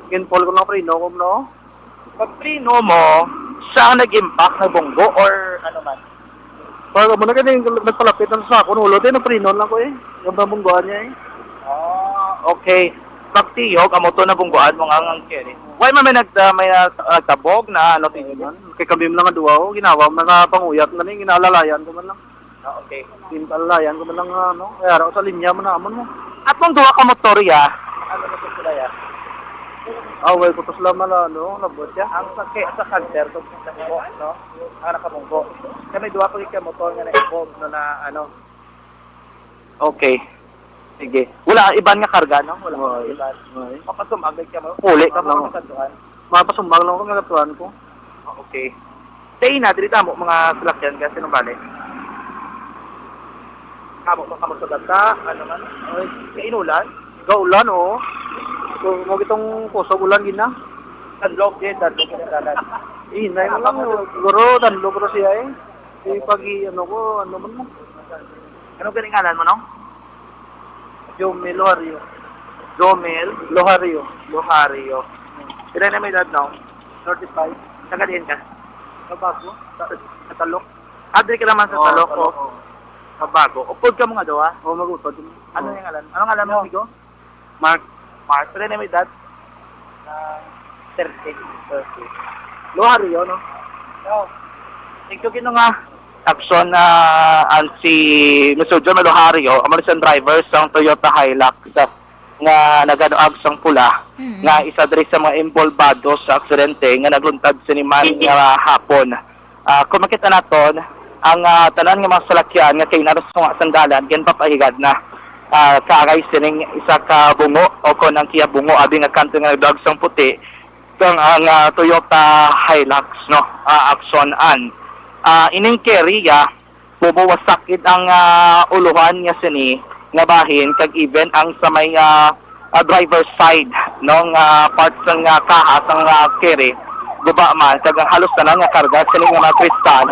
Ginpol ko na prino ko, no? Pag prino mo, siya ang nag-impact na bunggo or ano man? Pag mo na ganyan, nagpalapit ng sako, nulo din, prinon lang ko eh. Yung bambungguan niya eh. Okay. Pag tiyog, amo to na bunggoan mo nga ang keri. Why man may nagtabog na ano tinyo man? Kay kami lang nga duwa ko, ginawa mo na panguyat na rin, ginaalalayan ko man lang. Okay. Ginaalalayan ko man lang ano, kaya raw sa linya mo naman mo. At mong duwa ka motorya, ano na ito sila ya? Away ko to sila mala, no, labot ya. Ang sa cancer, kung sa mo, no? Ang nakabunggo. Kami duwa ko yung motor nga na-involve no, na ano. Okay. Sige. Wala iban nga karga, no? Wala iban. Mapasumagay ka mo. Puli ka mo katuan. Mapasumbag lang ko ng katuan ko. Okay. Stay na, dito mo mga salakyan kasi nung balik. Kamo sa data, ano man? Ay, inulan? Gaulan, oh. So, mo gitong kusog ulan gina. Tanlog din, tanlog ka na dalan. Inay mo lang, guro, tanlog ko siya eh. Pag ano ko, ano man mo. Anong galinganan mo, no? Jomel Lohario. Jomel Lohario. Lohario. Ilan na may edad, no? 35. Nagadiin ka? Kabago. Sa talok. Adri ka naman sa talok, o? Kabago. Upod ka mo nga daw, ha? Oo, mag-utod. Ano yung alam? Anong alam mo, amigo? Mark. Ilan na may edad? 30. Lohario, no? Ikaw kino nga action na ang si Mr. John Lohario, ang isang driver sa Toyota Hilux nga naganoag sang pula nga isa diri sa mga involvado sa aksidente nga nagluntad siniman nga hapon. Kung makita naton ang tanan nga mga salakyan nga kay naros nga sandalan gen papahigad na kaagay sining isa ka bungo o kon ang kiya bungo abi nga kanto nga nagdag sang puti kang ang Toyota Hilux no action an ining keriya bubuwasakid ang uluhan niya sini nga bahin kag even ang sa may driver side nung parts ng kaha sang keri guba man kag halos na nga karga sini nga mga kristal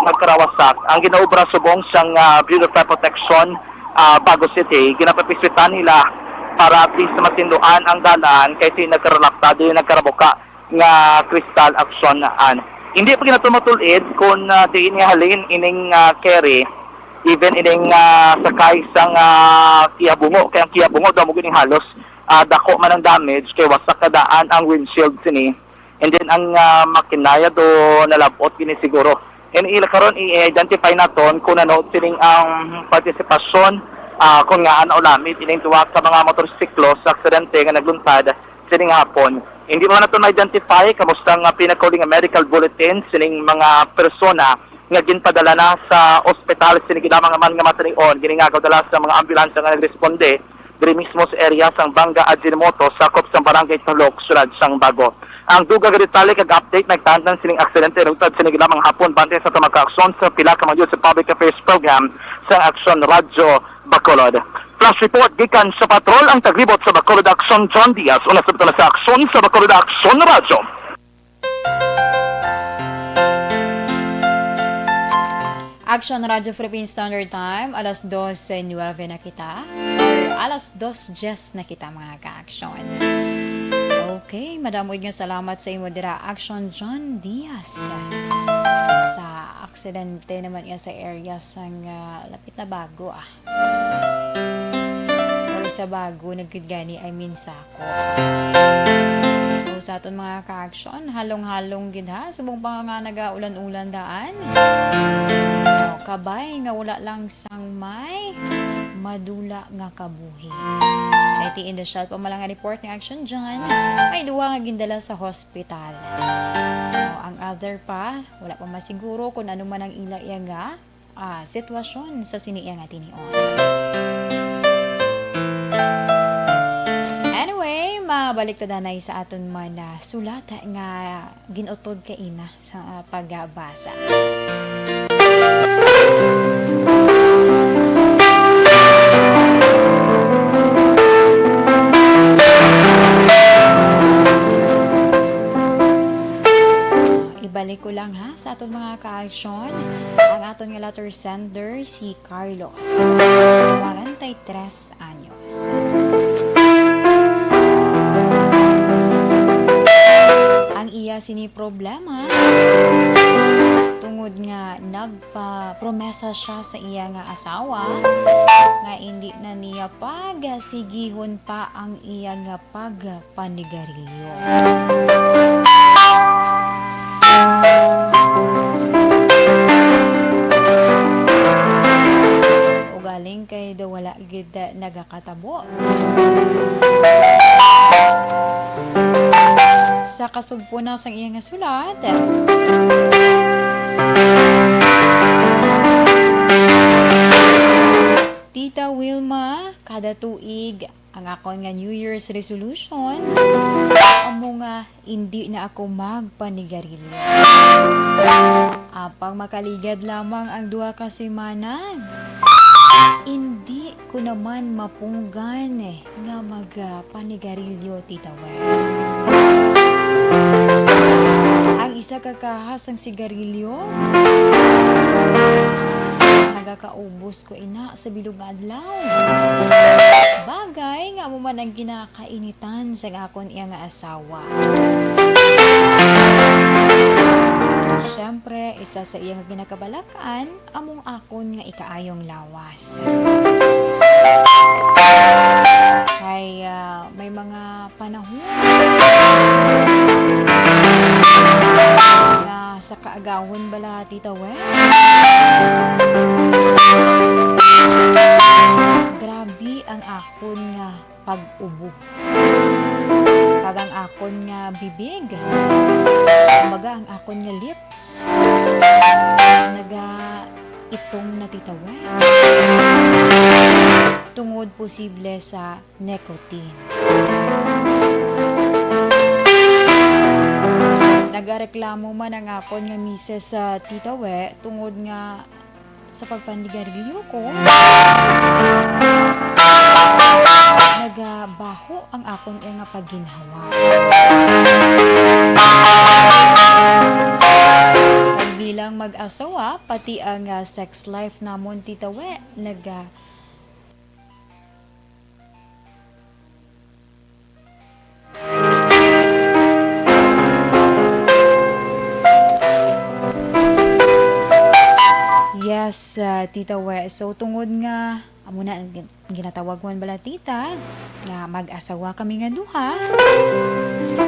nagkarawasak ang ginaobra subong sang beauty protection Bago City ginapapiswitan nila para at least matinduan ang dalan kaysa nagkarelaktado yung nagkarabuka nga kristal action hindi pa ginatumutulid kung diin nga halin ining carry even ining sakay sang kiyabungo kaya ang kiyabungo daw mo gining halos dako man ang damage kay wasak kadaan ang windshield sini and then ang makinaya do nalabot gini siguro and ila karon i-identify naton kung ano sining ang partisipasyon kung nga ano lamit ining tuwa ka mga motorsiklo sa aksidente nga nagluntad sining hapon. Hindi mo na ito na-identify kamusta nga pinakauling medical bulletin sining mga persona nga ginpadala na sa ospital sining ginamang man nga matanion giningagaw dala sa mga ambulansya nga nagresponde diri mismo sa area sang Banga Ajinomoto sakop sa barangay Tulok sulad sang Bago. Ang duga nga detalye kag update nagtantan sining aksidente rutad sining ginamang hapon bante sa tumaka-aksyon sa pila ka mga sa public affairs program sa Action Radyo Bacolod. Flash report gikan sa patrol ang taglibot sa Bacolod Action John Diaz una sa aksyon sa Bacolod Action Radyo. Action Radio Philippine Standard Time, alas 12:09 na kita, or alas 2:10 na kita mga ka-action. Okay, madamoy nga salamat sa imo dira Action John Diaz. Sa aksidente naman nga sa area sang lapit na Bago or sa Bago nagkudgani Sako. So sa aton mga ka-action, halong-halong gid ha, subong pa nga nagaulan-ulan daan. Kabay nga wala lang sang may madula nga kabuhi. Iti initial pa malang report ng Action John, may duwa nga gindala sa hospital. Ang other pa, wala pa masiguro kung ano man ang ila nga sitwasyon sa siniya nga tinion. Anyway, mabalik ta danay sa aton man na sulata nga ginutod ka ina sa pagbasa. Ibalik ko lang ha sa aton mga ka-aksyon. Ang aton nga letter sender si Carlos, 43 anyos. Ang iya sini problema tungod nga nagpa-promesa siya sa iya nga asawa nga hindi na niya pagasigihon pa ang iya nga pagpanigarilyo. Ugaling kay daw wala gid nagakatabo. Sa kasugpo na sang iya nga sulat, Tita Wilma, kada tuig ang akon nga New Year's resolution amo nga hindi na ako magpanigarilyo. Apang makaligad lamang ang 2 ka semana, hindi ko naman mapunggan nga magpanigarilyo, Tita Wen. Ang isa ka kahas ng sigarilyo nagakaubos ko ina sa bilog nga adlaw. Bagay nga mo man ang ginakainitan sa akon iya nga asawa. Siyempre, isa sa iya nga ginakabalakan among akon nga ikaayong lawas. Kaya may mga panahon na sa kaagawon bala, Tita Wen, grabe ang akon nga pag-ubo. Pag ang akon nga bibig, kumbaga ang akon nga lips, itong na, Tita Wen, tungod posible sa nicotine. Nagareklamo man ang akon nga mises sa Tita We tungod nga sa pagpandigarilyo ko. Nagabaho ang akon nga pagginhawa. Bilang mag-asawa, pati ang sex life namon, Tita We, Yes, Tita We. So, tungod nga, amo na, ginatawag man bala, Tita, nga mag-asawa kami nga duha,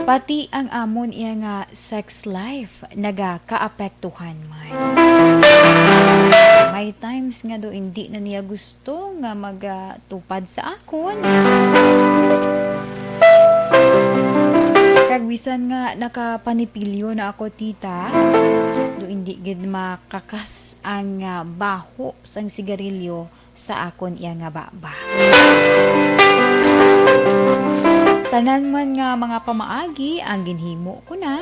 pati ang amon iya nga sex life, nagaka-apektuhan man. May times nga do, hindi na niya gusto nga magtupad sa akon. Kagbisan nga nakapanipilyo na ako, Tita, do hindi gid makakas ang baho sang sigarilyo sa akon iya nga baba. Tanan man nga mga pamaagi ang ginhimo ko na.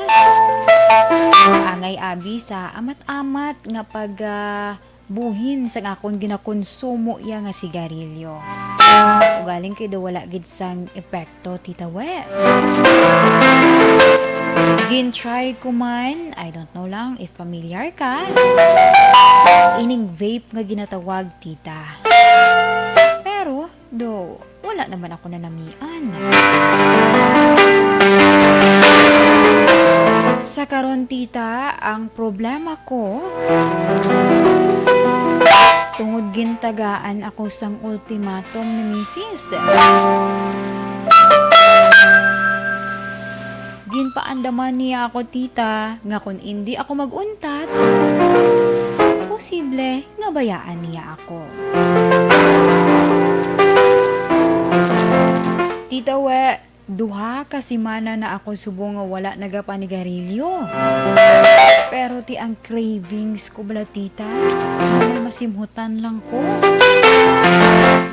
Angay abi sa amat-amat nga buhin sa akon ginakonsumo iya nga sigarilyo. Ugaling kay do wala gid sang epekto, Tita We. Gin-try ko man, I don't know lang if familiar ka, ining vape nga ginatawag, Tita. Pero, do, wala naman ako nanamian. Sa karon, Tita, ang problema ko, tungod gintagaan ako sang ultimatum ni Mrs. Ginpaandaman niya ako, Tita, nga kung hindi ako mag-untat, posible nga bayaan niya ako. Tita We, Duha ka simana na ako subong nga wala nagapanigarilyo. Pero ti ang cravings ko bala tita, wala masimhutan lang ko.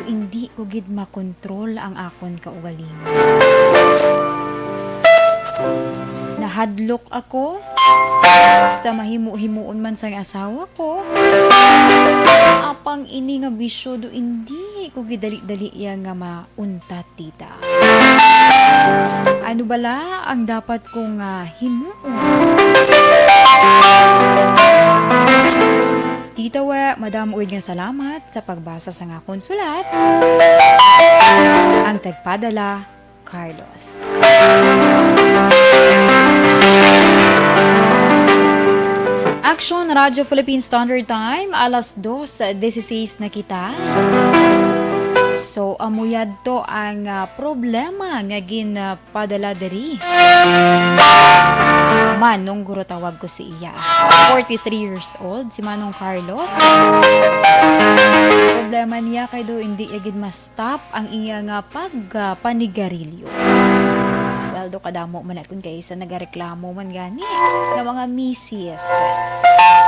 To hindi ko gid makontrol ang akon kaugalingon. Nahadlok ako sa mahimu-himuon man sang asawa ko. Apang ini nga bisyo do hindi ko gidali-dali iya nga mauntat tita. Ano bala ang dapat kong himuon? Tita we, Madam Uy nga salamat sa pagbasa sa nga konsulat. Ang tagpadala, Carlos. Action Radio Philippine Standard Time, alas 2:16 na kita. So, amuyad to ang problema nga ginpadala diri. Manong guro tawag ko si iya. 43 years old, si Manong Carlos. Problema niya kay do hindi agad ma-stop ang iya nga pagpanigarilyo. Well, do kadamo man akong kaysa nagareklamo man gani nga mga misis.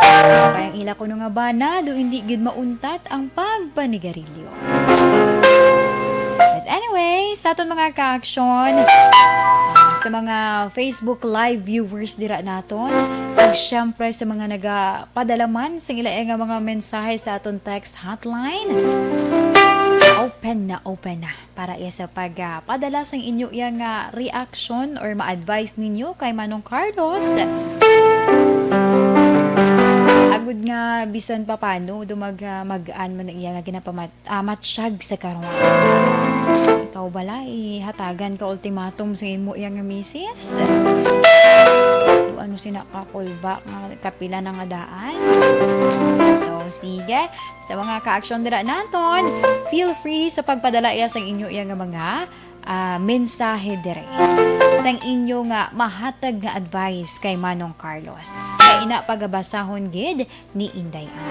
Kaya ang ila ko nga bana, do hindi gid mauntat ang pagpanigarilyo. But anyway, sa aton mga ka-aksyon, sa mga Facebook live viewers dira naton, at syempre sa mga nagapadalaman sa ilaing nga mga mensahe sa aton text hotline, open na para sa pagpadala sa inyo yang reaction or ma-advise ninyo kay Manong Carlos. Agud nga bisan pa paano magaan man iya nga ginapamatsyag sa karon. Ikaw bala hatagan ka ultimatum sa imo yang misis. Ano sinakakulba nga kapila na nga daan. So sige, sa mga ka-aksyon dira naton, feel free sa pagpadala iya sa inyo yang mga mensahe dire. Sang inyo nga mahatag nga advice kay Manong Carlos. Kaya ina pagabasahon gid ni Inday Ann.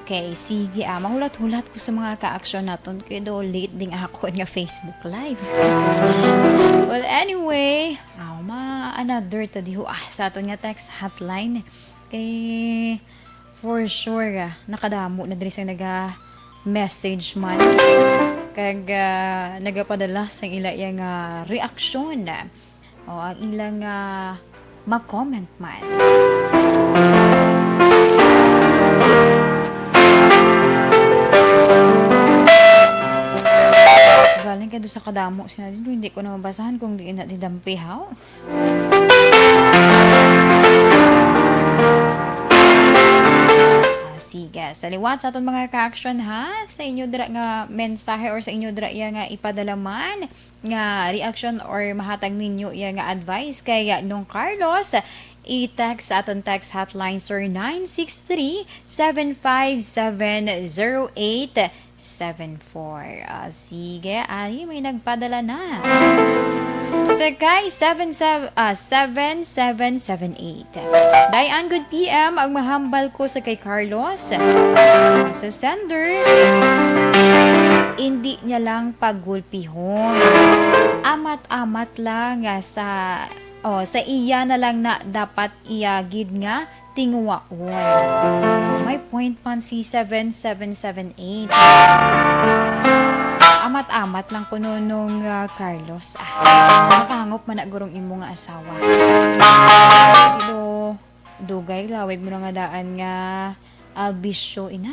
Okay, sige mahulat-hulat ko sa mga ka-aksyon naton kaya do late ding ako nga Facebook live. Well, anyway, another tadiho sa aton nga text hotline kay for sure nakadamo na diri sa naga-message man kag nagapadala sa ila yang reaksyon o ang ilang ma-comment man. Galing ka doon sa kadamo sinadyo, hindi ko na mabasahan kung di na didampihaw. Sige, sa liwat sa aton mga ka-action ha, sa inyo dira nga mensahe or sa inyo dira nga ipadalaman nga reaction or mahatag ninyo nga advice kay Nong Carlos, i-text sa aton text hotline sir 963-757-0874. Sige, may nagpadala na. Sakay 7778. Dayan, good PM. Ang mahambal ko sa kay Carlos. Sa sender, hindi niya lang paggulpihon. Amat-amat lang sa iya na lang na dapat iyagid nga tingwaon. May point man si 7778. Amat-amat lang ko nung Carlos. Nakahangop man na gurong imo nga asawa. Pero dugay lawig mo nga daan nga bisyo ina.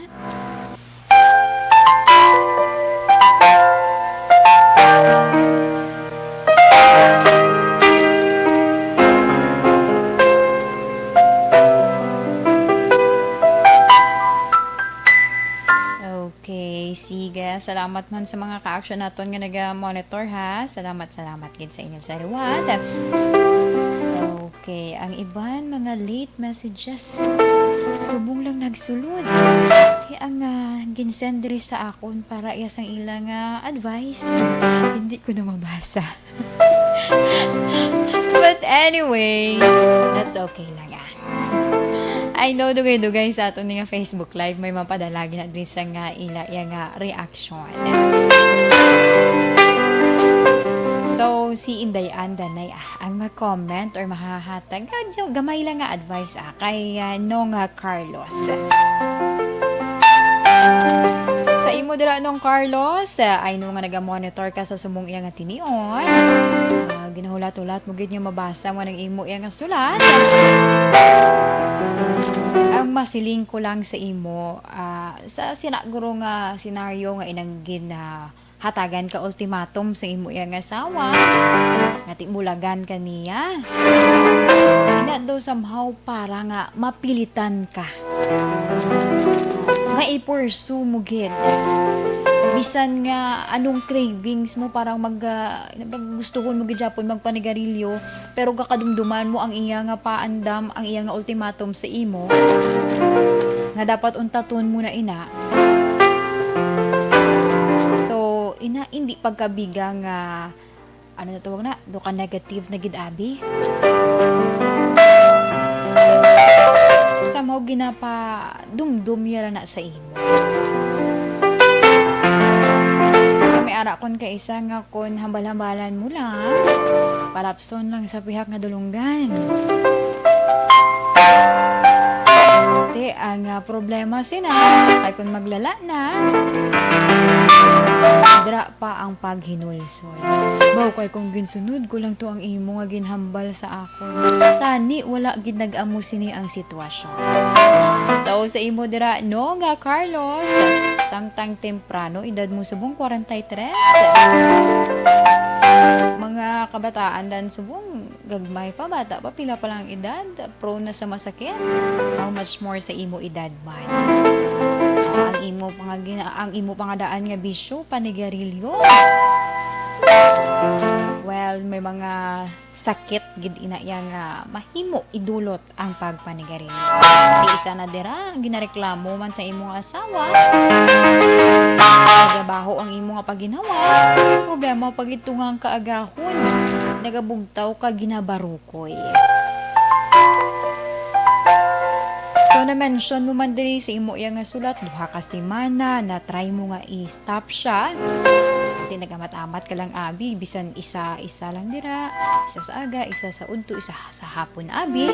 Sige, salamat man sa mga ka-action naton nga nag-monitor ha. Salamat gid sa inyo sa reward. Okay, ang iban mga late messages. Subong lang nagsulod. Di ang ginsend diri sa akon para iyas ang ilang advice. Hindi ko na mabasa. But anyway, that's okay lang I know dugay-dugay sa aton nga Facebook Live may mapadalagi na diri sa nga ila nga reaction. So, si Inday Andanay ang mag-comment or mahahatag gamay lang nga advice kay Nong Carlos. Sa imo dira Nong Carlos, ay nung nga naga-monitor ka sa sumong iya nga tinion. Ginahulat-ulat mo gid nga mabasa mo ng imo iya nga sulat. Ang masiling ko lang sa imo sa sinaguro nga senaryo nga inanggid na hatagan ka ultimatum sa imo iya nga asawa nga timulagan ka niya. Ina daw somehow para nga mapilitan ka nga i-pursue mo gid bisan nga anong cravings mo parang gusto ko mo gid Japon magpanigarilyo pero kakadumduman mo ang iya nga paandam ang iya nga ultimatum sa imo nga dapat untaton mo na ina. So ina hindi pagkabigang ano na tawag na do ka negative na gid abi. Somehow ginapa dumdum yara na sa imo. May ara kon ka isa nga kon hambal-hambalan mo lang palapson lang sa pihak nga dulunggan. Te ang problema sina kay kun maglala na dra pa ang paghinulsol. Baw kay kung ginsunod ko lang to ang imo nga ginhambal sa akon. Tani wala gid nag-amo sini ang sitwasyon. So sa imo dira no nga Carlos, samtang temprano edad mo subong 43. Mga kabataan dan subong gagmay pa bata pa pila pa lang edad, prone na sa masakit. How much more sa imo edad man. Ang imo pangadaan nga bisyo panigarilyo. Well, may mga sakit gid ina nga mahimo idulot ang pagpanigarilyo. Di isa na dira ang ginareklamo man sa imong asawa. Nagabaho ang imo nga pagginawa. Problema pag itungang kaagahon. Nagabugtaw ka ginabarukoy. So na-mention mo man diri sa imo iya nga sulat duha ka semana na try mo nga i-stop siya. Di nagamat-amat ka lang abi bisan isa lang dira, isa sa aga, isa sa udto, isa sa hapon abi.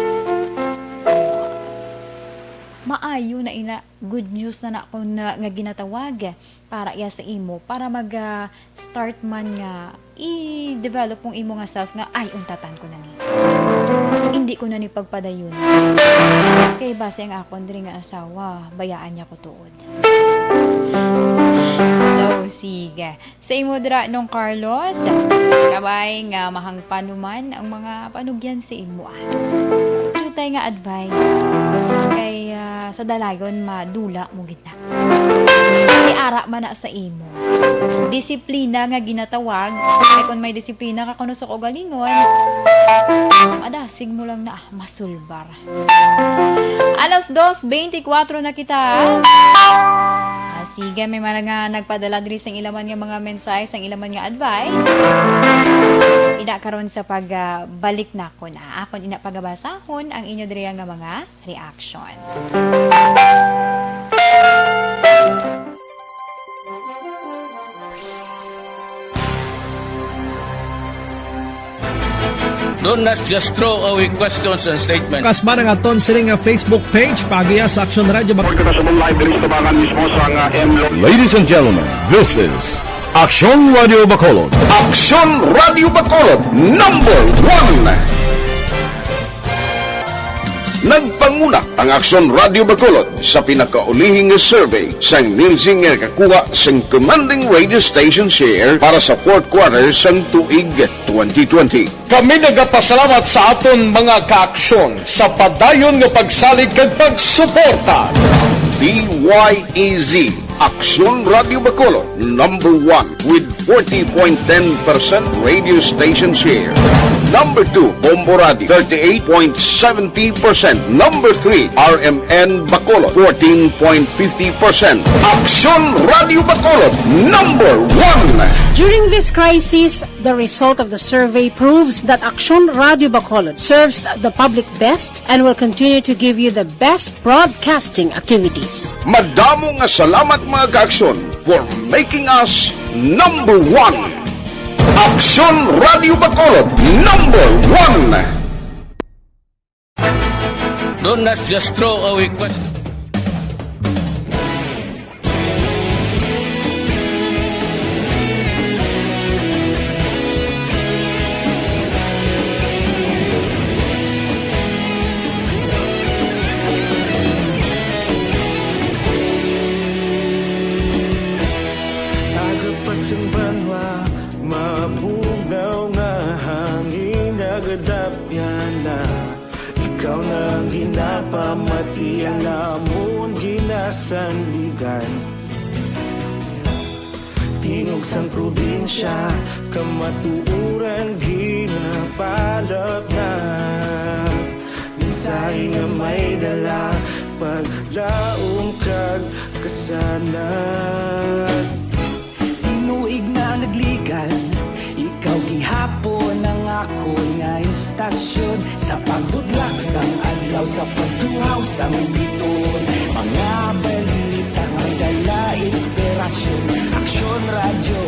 Maayo na ina good news na ako nga ginatawag para iya sa imo para mag-start man nga i-develop mong imo nga self nga ay untatan ko na ni. Hindi ko na ni pagpadayon. Kay base ang akon diri nga asawa, bayaan niya ko tuod. So sige. Sa imo dira nung Carlos, kabay nga mahangpan man ang mga panugyan sa imo. Tay nga advice kay sa dalagon madula mo gid na. Iara man na sa imo. Disiplina nga ginatawag kay kun may disiplina ka kuno sa kaugalingon adasig mo lang na masulbar. Alas 2:24 na kita. Sige, may mga nga nagpadala diri sang ilaman nga mga mensahe, sang ilaman nga advice. Ina karon sa pagbalik na ko na. Akon ina pagabasahon ang inyo diri nga mga reaction. Don't not just throw away questions and statements. Kasma nga aton sining nga Facebook page pagiya sa Action Radio. Ladies and gentlemen, this is Action Radio Bacolod. Action Radio Bacolod number 1. Nagpanguna ang Action Radio Bacolod sa pinakaulihing survey sang Nilsing nga kakuha sang commanding radio station share para sa fourth quarter sang tuig 2020. Kami nagapasalamat sa aton mga kaaksyon sa padayon nga pagsalig kag pagsuporta. DYEZ Action Radio Bacolod number 1 with 40.10% radio station share. Number 2, Bombo Radio, 38.70%. Number 3, RMN Bacolod, 14.50%. Aksyon Radio Bacolod, number 1. During this crisis, the result of the survey proves that Aksyon Radio Bacolod serves the public best and will continue to give you the best broadcasting activities. Madamo nga salamat mga kaaksyon for making us number 1. Aksyon Radio Bacolod, number 1. Don't not just throw away questions. Agapasang banwa, mabugaw nga hangin nagadapyan na. Ikaw nang ginapamatian namon ginasandigan. Tingog sang probinsya, kamatuuran ginapalap na. Minsay nga may dala, paglaong kag kasanat. Tinuig na nagligan, ikaw gihapon ang ako nga istasyon. Sa pagbudlak sang adlaw, sa pagtuhaw sang biton. Mga balita may dala inspirasyon. Aksyon radyo,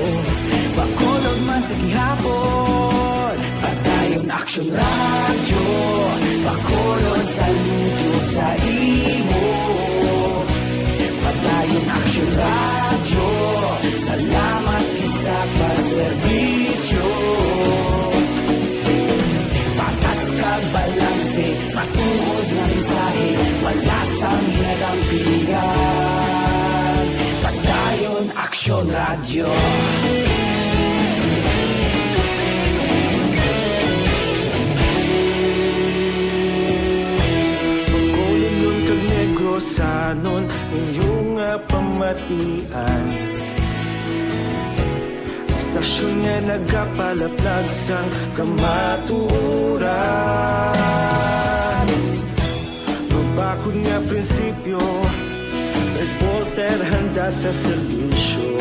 Bacolod man sa gihapon. Padayon Aksyon radyo, Bacolod saludo sa imo. Padayon Aksyon radyo, salamat sa pagserbisyo. Patas kag balanse, matuod na mensahe, wala sang hinadampingan. Padayon Aksyon radyo. Bacolod nun kag Negrosanon, inyong nga pamatian. Stasyon nga nagapalaplag sang kamaturan. Mabakod nga prinsipyo, reporter handa sa serbisyo.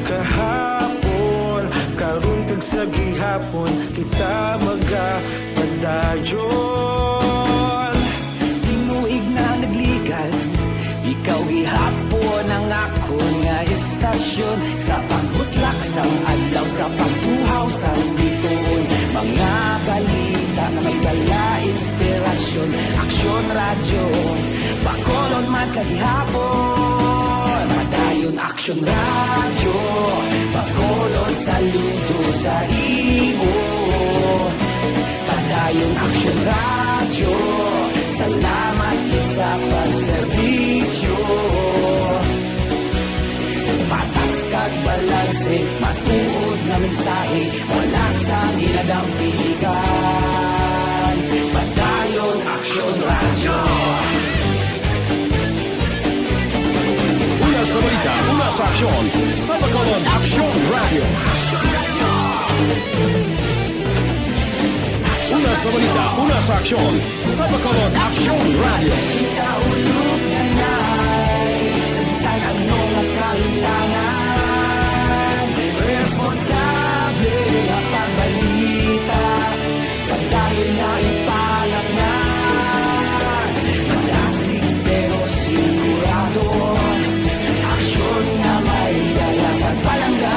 Kahapon, karon kag sa gihapon, kita magapadayon. Tinuig na nagligan, ikaw gihapon ang ako nga istasyon. Sa pagbutlak sang adlaw, sa pagtuhaw sang biton. Mga balita na may dala inspirasyon. Aksyon radyo, Bacolod man sa gihapon. Padayon Aksyon radyo, Bacolod saludo sa imo. Padayon Aksyon radyo, salamat sa pagserbisyo. Patas kag balanse, matuod na mensahe, wala sang hinadampingan. Padayon Aksyon radyo. Una sa balita, una sa aksyon, sa Bacolod Aksyon Radio. Una sa balita, una sa aksyon, sa Bacolod Aksyon Radio. Kita ulog na na'y sabisan ano nga kailangan. Responsable ang pagbalita, pagdayon na ipalak na. Malasig pero sigurado, aksyon na may dalang pagpalangga.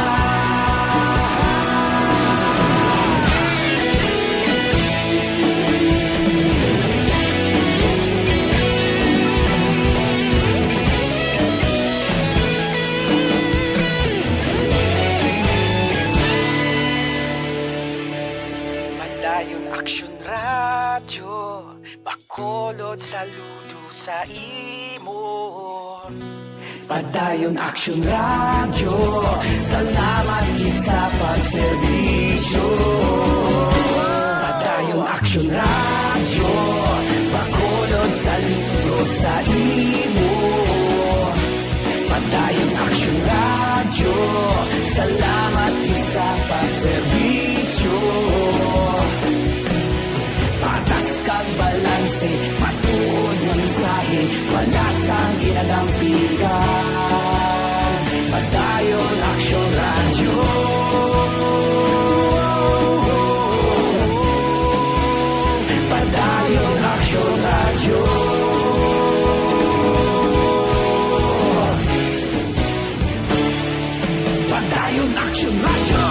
Padayon Aksyon radyo, Bacolod saludo sa imo. Padayon Aksyon radyo, salamat gid sa pagserbisyo. Padayon Aksyon radyo, Bacolod saludo sa imo. Padayon Aksyon radyo, salamat gid sa pagserbisyo. wala sang ginadampigan. Padayon Action Radio. Padayon Action Radio. Padayon Action Radio.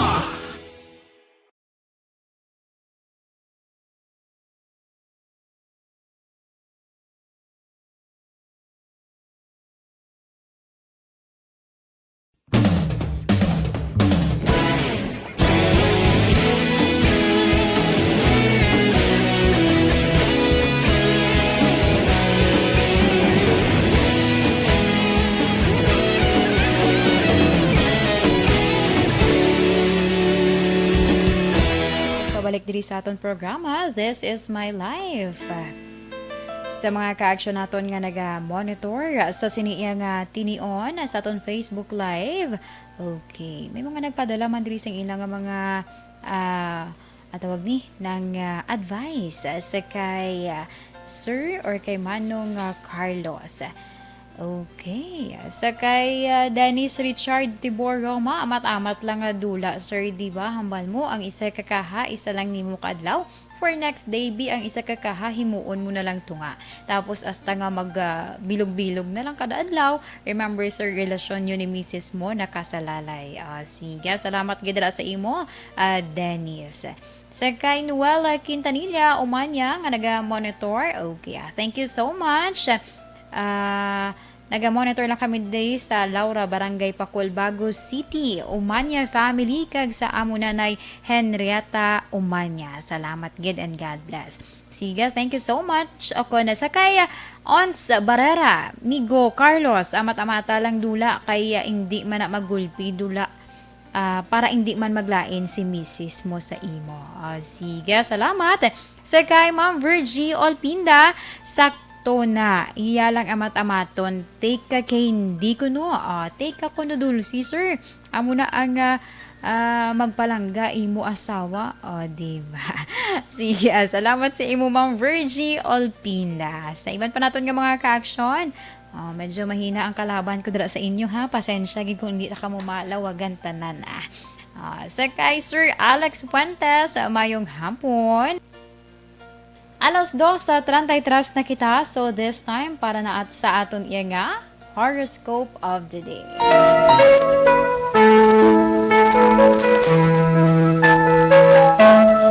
Pabalik diri sa aton programa, This is My Life. Sa mga ka-action naton nga naga-monitor sa siniya nga tinion sa aton Facebook Live. Okay, may mga nagpadala man diri sa ilang nga mga atawag ni ng advice sa kay Sir or kay Manong Carlos. Okay. Sa kay Dennis Richard Tibor Roma, amat-amat lang nga dula, sir, di ba? Hambal mo ang isa kakaha, isa lang nimo kadlaw. For next day, ang isa kakaha, himuon mo na lang tunga. Tapos hasta nga bilog-bilog na lang kada adlaw. Remember, sir, relasyon yun ni Mrs. mo nakasalalay. Sige, salamat gidra sa imo, Dennis. Sa kay Noel Quintanilla, umanya nga naga-monitor. Okay, thank you so much. Naga-monitor lang kami day sa Laura, Barangay Pacul, Bagos City. Umanya family kag sa amo nanay Henrietta Umanya. Salamat gid and God bless. Sige, thank you so much. Ako na sa kay Ons Barrera, Migo Carlos, amat-amata lang dula kaya hindi man na magulpi dula. Para hindi man maglain si Mrs. mo sa imo. Sige, salamat. Sa kay Ma'am Virgie Olpinda, sakto na. Iya lang amat-amaton. Take ka kay hindi ko no. Take ka ko no dul si sir. Amo na ang magpalangga imo asawa. Diba? Sige, salamat sa imo Ma'am Virgie Olpinda. Sa iban pa naton nga mga ka-action. Medyo mahina ang kalaban ko dira sa inyo ha. Pasensya gid kung hindi ka mo malawagan tanan sa kay Sir Alex Fuentes, mayong hapon. Alas 2:33 na kita. So this time para na sa aton iya nga horoscope of the day.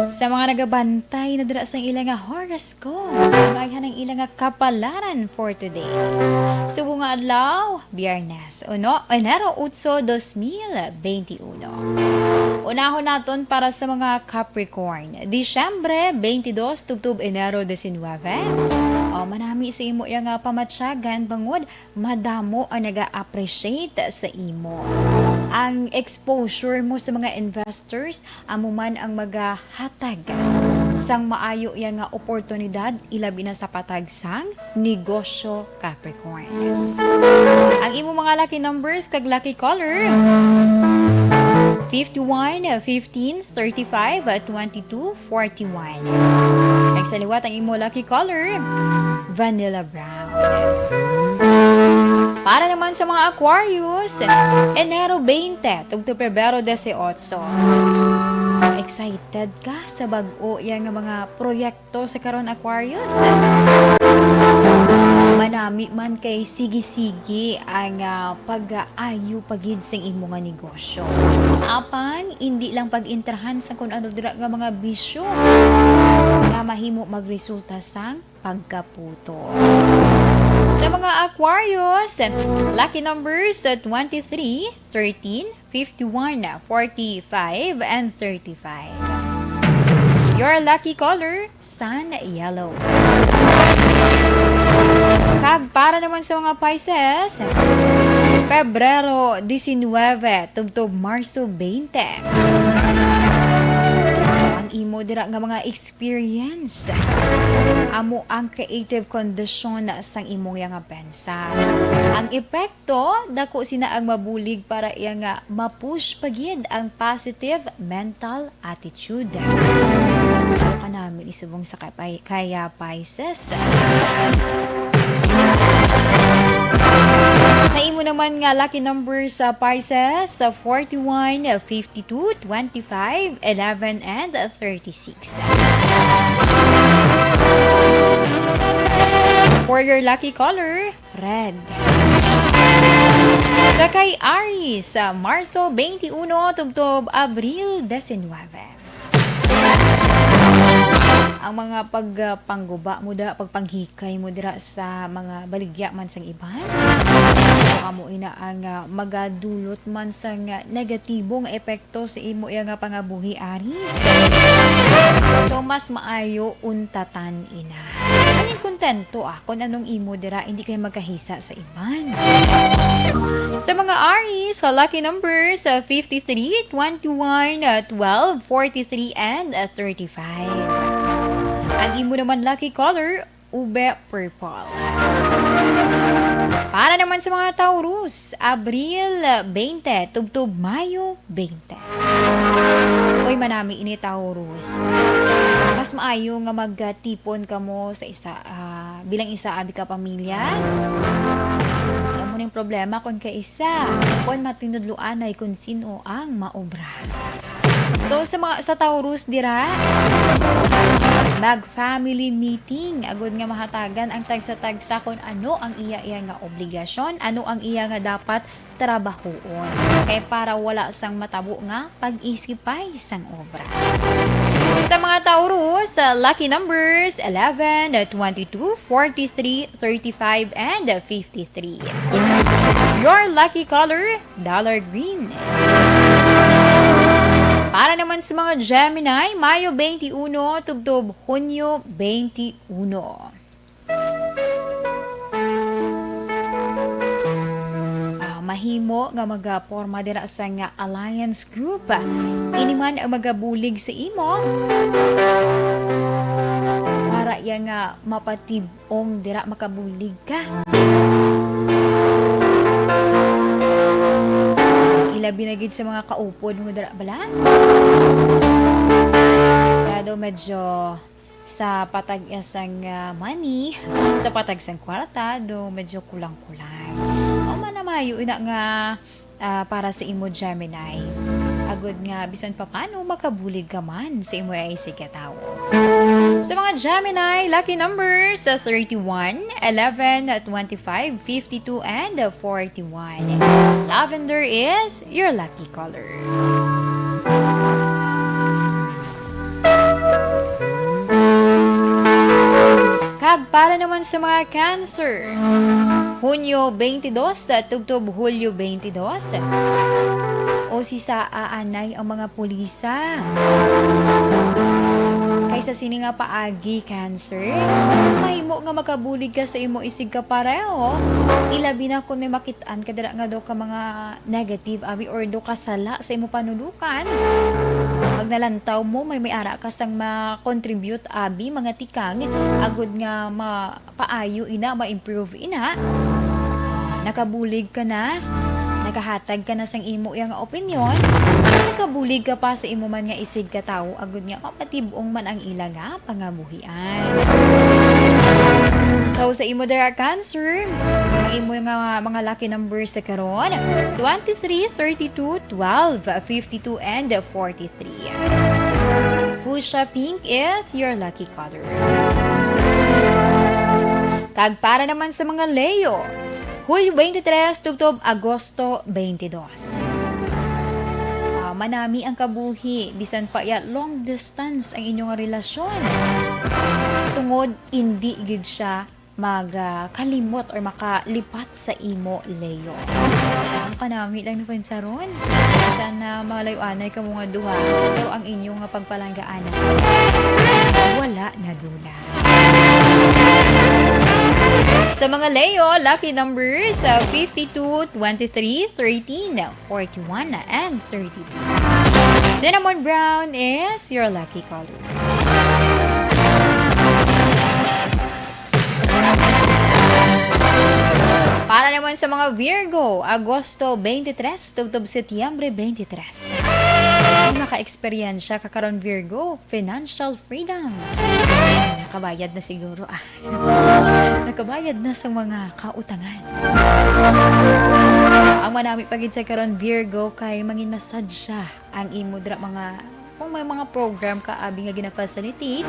Sa mga nagabantay na dira sa ilang nga horoscope, magahan ang ilang nga kapalaran for today. Subo nga adlaw, Biyernes, Enero 8, 2021. Unahon naton para sa mga Capricorn. Disyembre 22 tubtub Enero 19. Manami sa imo yang pamatsyagan bangod madamo ang naga-appreciate sa imo. Ang exposure mo sa mga investors amo man ang magahatag sang maayo yang oportunidad ilabi na sa patag sang negosyo, Capricorn. Ang imo mga lucky numbers kag lucky color 51, 15, 35, 22, 41. Nagsaliwat ang imo lucky color vanilla brown. Para naman sa mga Aquarius, Enero 20 tugtog Pebrero 18. Excited ka sa bag-o yang mga proyekto sa karon, Aquarius? Manami man kay sige-sige ang pag-aayo pagid sa imo nga negosyo. Apan hindi lang pag-intrahan sa kun ano dira nga mga bisyo nga mahimo magresulta sang pagkaputo. Sa mga Aquarius, lucky numbers 23, 13, 51, 45, and 35. Your lucky color, sun yellow. Kag para naman sa mga Pisces, Pebrero 19, tubtob Marso 20. Imo dira nga mga experience amo ang creative condition sang imong nga pensa. Ang epekto dako sina ang mabulig para iya nga mapush pagid ang positive mental attitude. Kanami isubong sa kaya Pisces. naman nga lucky numbers sa Pisces sa 41, 52, 25, 11, and 36. For your lucky color, red. Sa kay Aries, sa Marso 21, tubtob Abril 19. Ang mga pagpangguba mo da, pagpanghikay mo dira sa mga baligya man sang iban. Baka mo ina ang magadulot man sang negatibong epekto sa imo nga pangabuhi, Aries. So mas maayo untatan ina. Aning kontento kung anong imo dira, hindi kayo magkahisa sa iban. Sa mga Aries, sa lucky numbers 53, 21, 12, 43, and 35. Ang imo naman lucky color, ube purple. Para naman sa mga Taurus, Abril 20, tubtob Mayo 20. Uy, manami ini Taurus. Mas maayo nga magtipon ka mo sa isa, bilang isa abi ka pamilya. Amo ning problema kung kaisa, kung matinudluan ay kung sino ang maobra. So sa Taurus dira, mag-family meeting. Agud nga mahatagan ang tagsa-tagsa kung ano ang iya nga obligasyon, ano ang iya nga dapat trabahoon. Kaya para wala sang matabo nga pag-isipay sang obra. Sa mga Taurus, lucky numbers 11, 22, 43, 35, and 53. Your lucky color, dollar green. Para naman sa mga Gemini, Mayo 21, tubtob Hunyo 21. Mahimo nga magaporma dira sa nga alliance group. Ini man ang magabulig sa imo para ya nga mapatibong dira makabulig ka. Ilabi na gid sa mga kaupod mo dira bala. Kaya daw medyo sa patag sang money, sa patag sang kwarta, do medyo kulang-kulang. O manamayo ina nga para sa imo Gemini. Agud nga bisan pa paano makabulig ka man sa imo ay sigatawo. Sa mga Gemini, lucky numbers 31, 11, 25, 52, and 41. Lavender is your lucky color. Kag para naman sa mga Cancer, Hunyo 22, tubtob Hulyo 22. O si sa aanay ang mga pulisa. Kaysa sini nga paagi, Cancer, mahimo nga makabulig ka sa imo isig ka pareho. Ilabi na kung may makitaan ka dira nga do ka mga negative abi or do ka sala sa imo panulukan. Pag nalantaw mo, may ara ka sang ma-contribute abi mga tikang agud nga mapaayo ina, ma-improve ina. Nakabulig ka na, nakahatag ka na sang imo yang opinyon, nakabulig ka pa sa imo man nga isig ka tao, agud nga mapatibong man ang ila nga pangabuhian. So sa imo dira Cancer, ang imo nga mga lucky numbers sa karon, 23, 32, 12, 52, and 43. Fuchsia pink is your lucky color. Kag para naman sa mga Leo, Hulyo 23, tubtob Agosto 22. Manami ang kabuhi, bisan pa ya long distance ang inyong relasyon. Tungod, hindi gid siya magkalimot or makalipat sa imo, Leo. Ang kanami lang ni Saron. Sana malayo-anay ka mga duha, pero ang inyong pagpalanggaan wala na dula. Sa mga Leo, lucky numbers 52, 23, 13, 41, and 32. Cinnamon brown is your lucky color. Para naman sa mga Virgo, Agosto 23, tubtob Setyembre 23. Naka-experience kakaroon Virgo, financial freedom. Nakabayad na siguro Nakabayad na sa mga kautangan. Ang manami pagid sa karon Virgo kay mangin masadya ang imo dra mga kung may mga program ka abi nga gina-facilitate,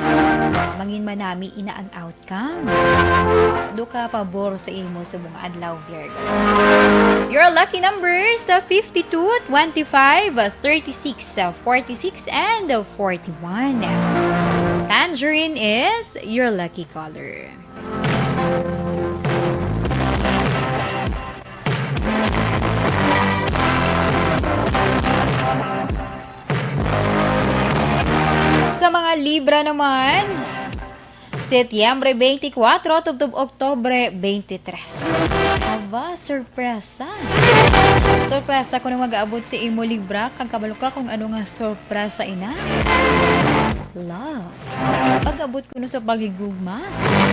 mangin manami ina ang outcome. Do ka pabor sa imo sa mga adlaw Virgo. Your lucky numbers 52, 25, 36, 46 and 41. Tangerine is your lucky color. Sa mga Libra naman, Setyembre 24, tubtob Oktobre 23. Aba, sorpresa. Sorpresa kung mag-aabot si imo Libra, kang kabalo ka kung ano nga sorpresa ina. Love. Pag-abot ko sa pagigugma,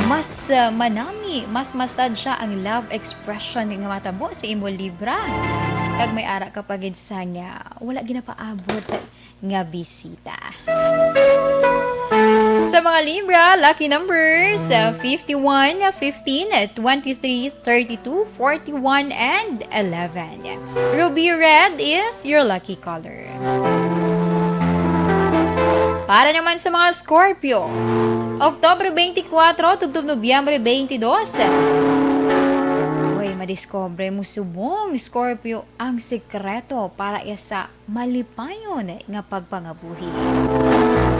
mas manami, mas masad siya ang love expression nga matabo si imo Libra. Kag may ara ka pagid sa nga, wala ginapaabot nga bisita. Sa mga Libra, lucky numbers 51, 15, 23, 32, 41, and 11. Ruby red is your lucky color. Para naman sa mga Scorpio, Oktobre 24, tubtob Nobyembre 22. Madiscover mo subong Scorpio ang sekreto para sa malipayon nga pagpangabuhi.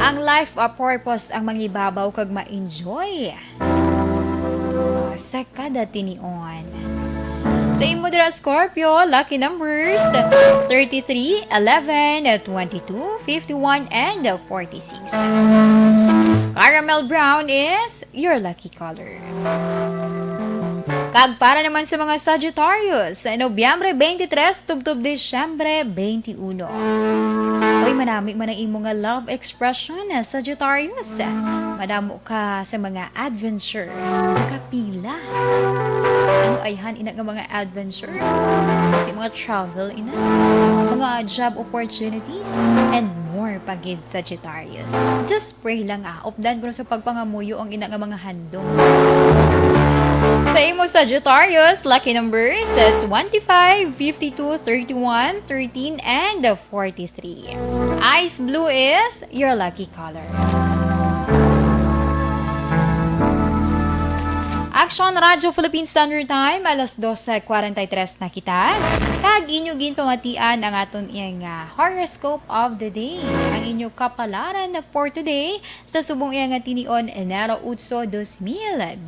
Ang life purpose ang mangibabaw kag ma-enjoy sa kada tinion. Sa imo dira Scorpio, lucky numbers 33, 11, 22, 51, and 46. Caramel brown is your lucky color. Kag para naman sa mga Sagittarius, Nobyembre 23, tubtob Desyembre 21. Uy, manami man ang imo nga love expression, Sagittarius. Madamo ka sa mga adventure. Kapila. Ano ayhan ina nga mga adventure? Kasi mga travel ina. Mga job opportunities and more pagid Sagittarius. Just pray lang updan ko sa pagpangamuyo ang ina nga mga handong. Sa imo Sagittarius, lucky numbers 25, 52, 31, 13, and 43. Ice blue is your lucky color. Action Radyo Philippine Standard Time, alas 12:43 na kita. Kag inyo ginpamatian ang aton iyang horoscope of the day. Ang inyo kapalaran na for today sa subong iyang tinion Enero 8, 2021.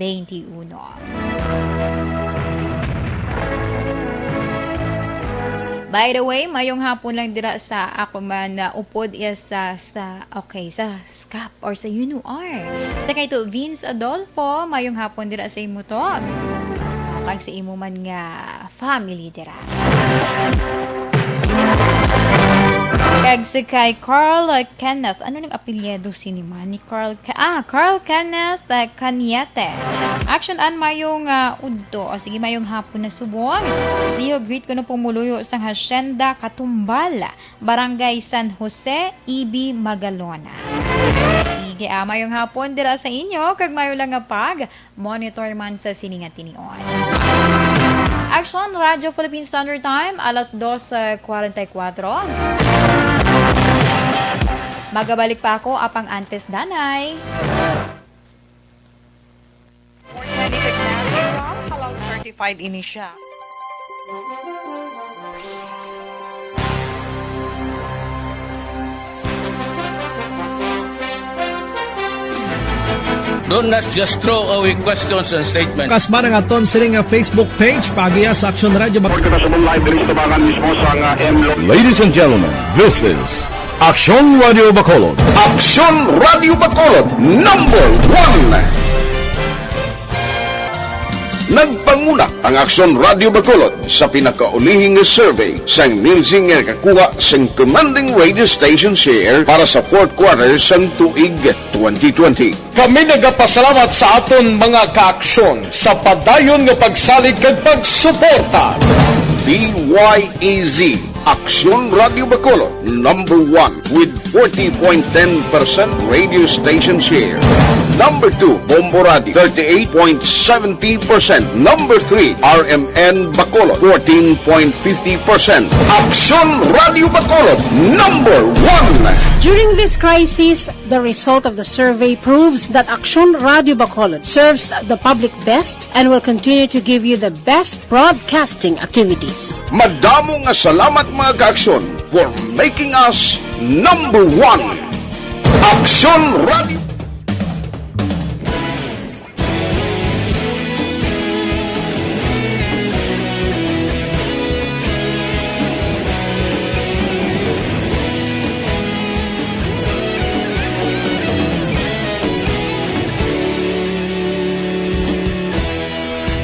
By the way, mayong hapon lang dira sa ako man na upod sa SCAP or sa UNUR. Sa kay to Vince Adolfo, mayong hapon dira sa imo to. Pag sa imo man nga family dira. Kag sa kay Carl Kenneth, ano nang apelyido sinima ni Carl Kenneth Caniete. Action an mayong udto, o sige mayong hapon na subong. Diho greet ko na pumuluyo sa Hacienda Katumbal, Barangay San Jose, EB Magalona. Sige, mayong hapon dira sa inyo, kag mayo lang nga pag monitor man sa sininga tinion. Action Radyo Philippine Standard Time, alas 2:44. Magabalik pa ako apang antes danay. Halal certified ini siya. Do not just throw away questions and statements. Kasma ng aton sining nga Facebook page pagiya sa Action Radio. Ladies and gentlemen, this is Action Radio Bacolod. Action Radio Bacolod, number 1. Nagpanguna ang Action Radio Bacolod sa pinakaulihing survey sang Nilsing nga kakuha sang commanding radio station share para sa fourth quarter sang tuig 2020. Kami nagapasalamat sa aton mga kaaksyon sa padayon nga pagsalig kag pagsuporta. DYEZ Aksyon Radio Bacolod, number 1 with 40.10% radio station share. Number 2, Bombo Radio, 38.70%. Number 3, RMN Bacolod, 14.50%. Aksyon Radio Bacolod, number 1. During this crisis, the result of the survey proves that Aksyon Radio Bacolod serves the public best and will continue to give you the best broadcasting activities. Madamo nga salamat mga ka-aksyon for making us number 1. Aksyon Radio.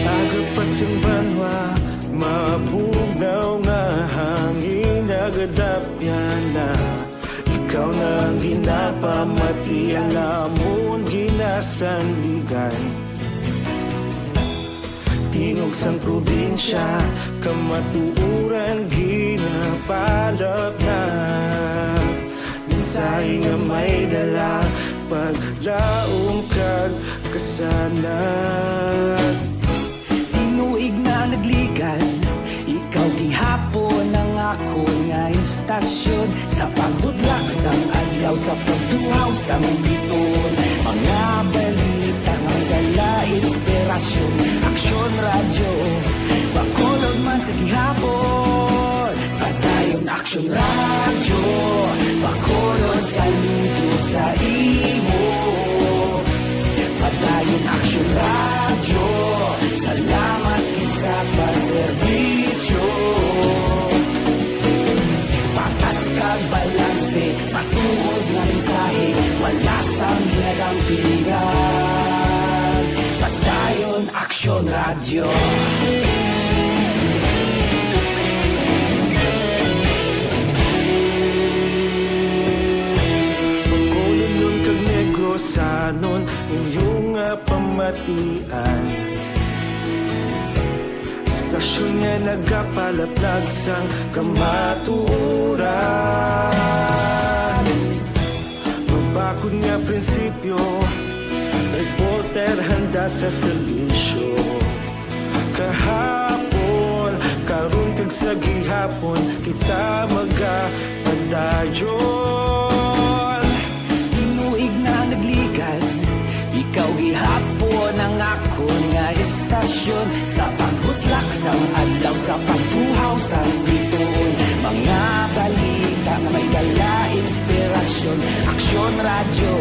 Agapasang banwa, mabugaw nga hangin agadapyan na. Ikaw na ang ginapamati, alamon ginasandigan. Tingog sang probinsya, kamatuuran ginapalap na. Minsay nga may dala, paglaom kag kasanat. Tinuig na nagligan, ikaw gihapon ang ako nga istasyon. Sa pagbudlak sang adlaw, sa pagtuhaw sang biton. Mga balita nga dala inspirasyon. Aksyon radyo, Bacolod man sa gihapon. Padayon Aksyon radyo, Bacolod saludo sa imo. Padayon Aksyon radyo, salamat kisa pagserbisyo. Patas kag balanse, patuod na mensahe, wala sang ginadang pilihan. Padayon Aksyon radyo. Bacolod nun kag Negrosanon, inyong pamatian. Istasyon nga nagapalaplag sang kamatuuran. Mabakod nga prinsipyo, reporter handa sa serbisyo. Kahapon, karon kag sa gihapon, kita magapadayon. Tinuig na nagligan, ikaw gihapon ang ako nga istasyon. Sa pagbutlak sang adlaw, sa pagtuhaw sang biton. Mga balita nga may dala inspirasyon. Aksyon radyo,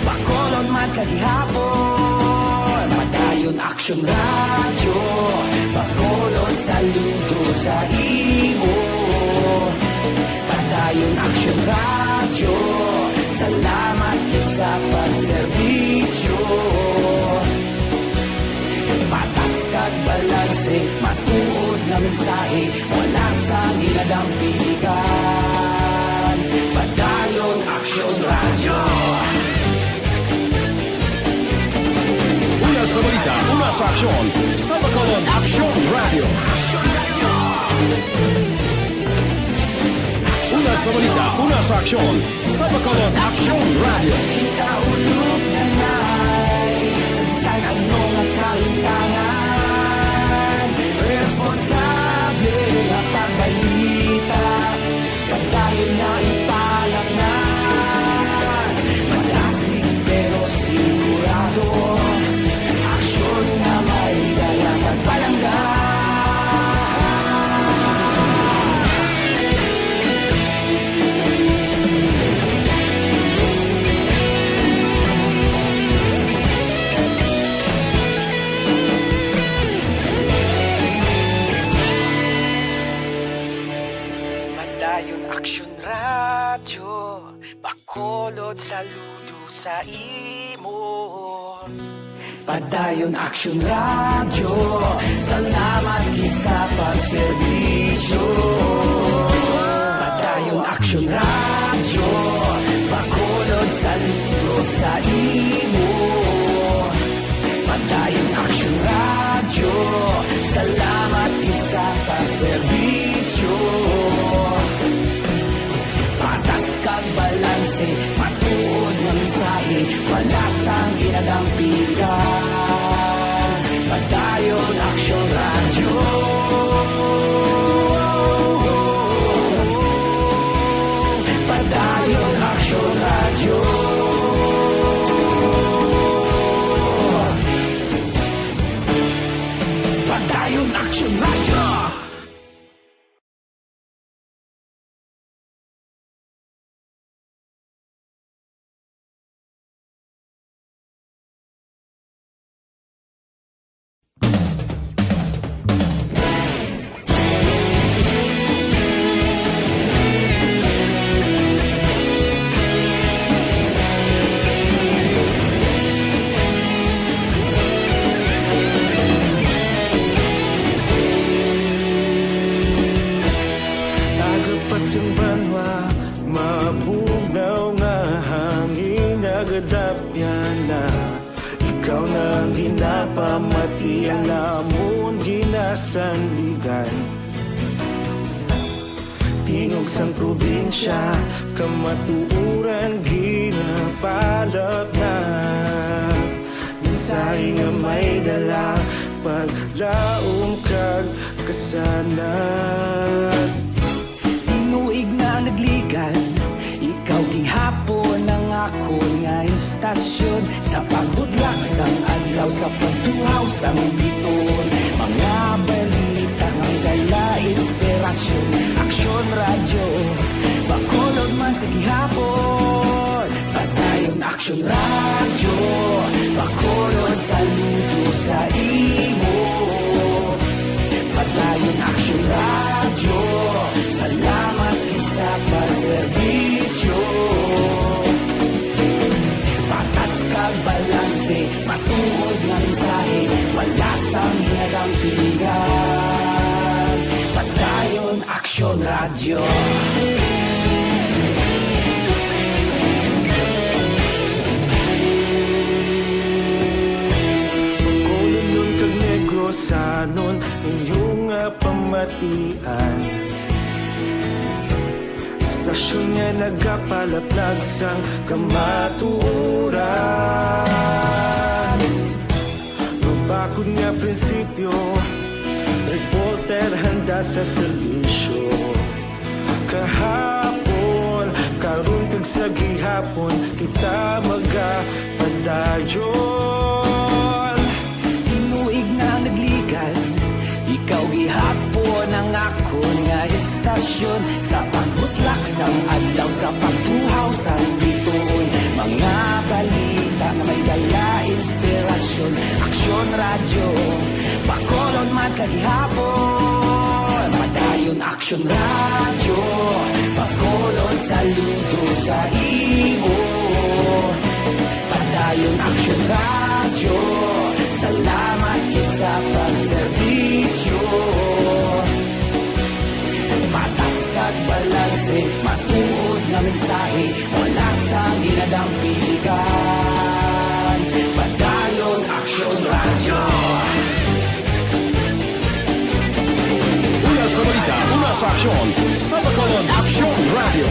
Bacolod man sa gihapon. Padayon Aksyon radyo, Bacolod saludo sa imo. Padayon Aksyon radyo, salamat sa pagserbisyo. Patas kag balanse, matuod na mensahe, wala sang ginadang pilihan. Padayon Aksyon radyo. Una sa balita, una sa aksyon, sa Bacolod Aksyon Radio. Una sa balita, una sa aksyon, sa Bacolod Aksyon Radio. Kita ulog na na'y sagsay anong ang kalintangan. Responsable na pagbalita, pagdayon na ipalang na. Malasig pero sigurado, aksyon na may dalang pagpalanggan. Padayon Aksyon radyo, Bacolod saludo sa imo. Padayon Aksyon radyo, salamat gid sa pagserbisyo. Padayon Aksyon radyo, Bacolod saludo sa imo. Padayon Aksyon radyo, salamat gid sa pagserbisyo. Radio. Agapas yung banwa, mabugnaw nga hangin agadapyan na. Ikaw na ang ginapamati, ang namon ginasandigan. Tingog sang probinsya, kamatuuran ginapalat na. Minsay nga may dala, paglaom kag kasanat. Tinuig na nagligan, ikaw gihapon ang ako nga istasyon. Sa paghudlak sang adlaw, sa pagtuhaw sang biton. Mga balita nga dala inspirasyon. Aksyon radyo, Bacolod man sa gihapon. Padayon aksyon radyo, Bacolod saludo sa imo. Padayon aksyon radyo, salamat sa pagserbisyo. Patas kag balanse, matuod nga mensahe, wala sang hinagang pilihan. Padayon aksyon radyo. Bacolod nun kag Negrosanon, inyong pamatian. Stasyon nga nagapalaplag sang kamatuoran. Mabakod nga prinsipyo, reporter handa sa serbisyo. Kahapon, karon kag sa gihapon, kita magapadayon. Tinuig na nagligan, ikaw gihapon ang ako nga istasyon. Sa pagbutlak sang adlaw, sa pagtuhaw sang biton. Mga balita na may dala inspirasyon. Aksyon radyo, Bacolod man sa gihapon. Padayon aksyon radyo, Bacolod saludo sa imo. Padayon aksyon radyo, salamat kit sa pagserbisyo. Patas kag balanse, matuod nga mensahe, wala sang ginadampiligan. Padayon aksyon radyo. Una sa balita, una sa aksyon, sa Bacolod Aksyon Radio.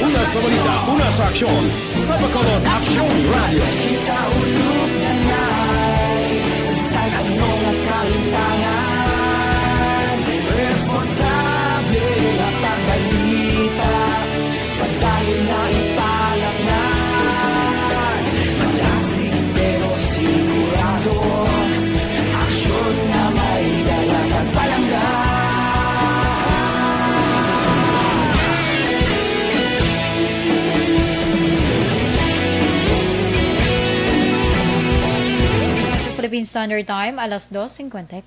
Una sa balita, una sa aksyon, sa Bacolod Aksyon Radio. Kita ulog na na'y sagsang ano nga kahintangan. Responsable at ang balita, padayon na ipalaknan. Malasig pero sigurado, aksyon na may dalagang palanggan. Philippine Standard Time, alas 2:50.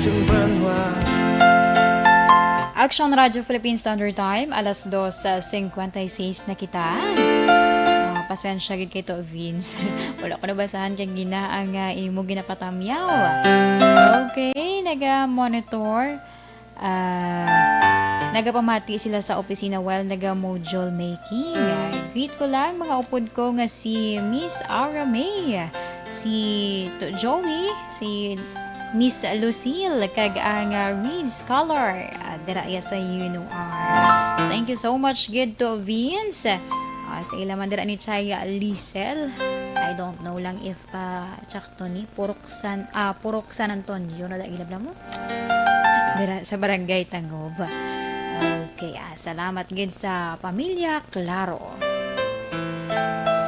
isang banwa. Action Radio Philippine Standard Time, alas 2:56 na kita. Pasensya gid kay to, Vince. Wala ko nabasahan kay gina ang imo ginapatamyaw. Okay, naga-monitor. Nagapamati sila sa opisina while naga-module making. Greet ko lang mga upod ko nga si Miss Ara May, si Joey, si Miss Lucille, kag ang Reed Scholar. Dira iya sa UNOR. Thank you so much, good to Vince. Sa ilaman dira ni Chaya Lisel. I don't know lang if tsakto ni Purok San Antonio na ilabla mo. Dira sa Barangay Tangob. Okay, salamat gid sa pamilya Claro.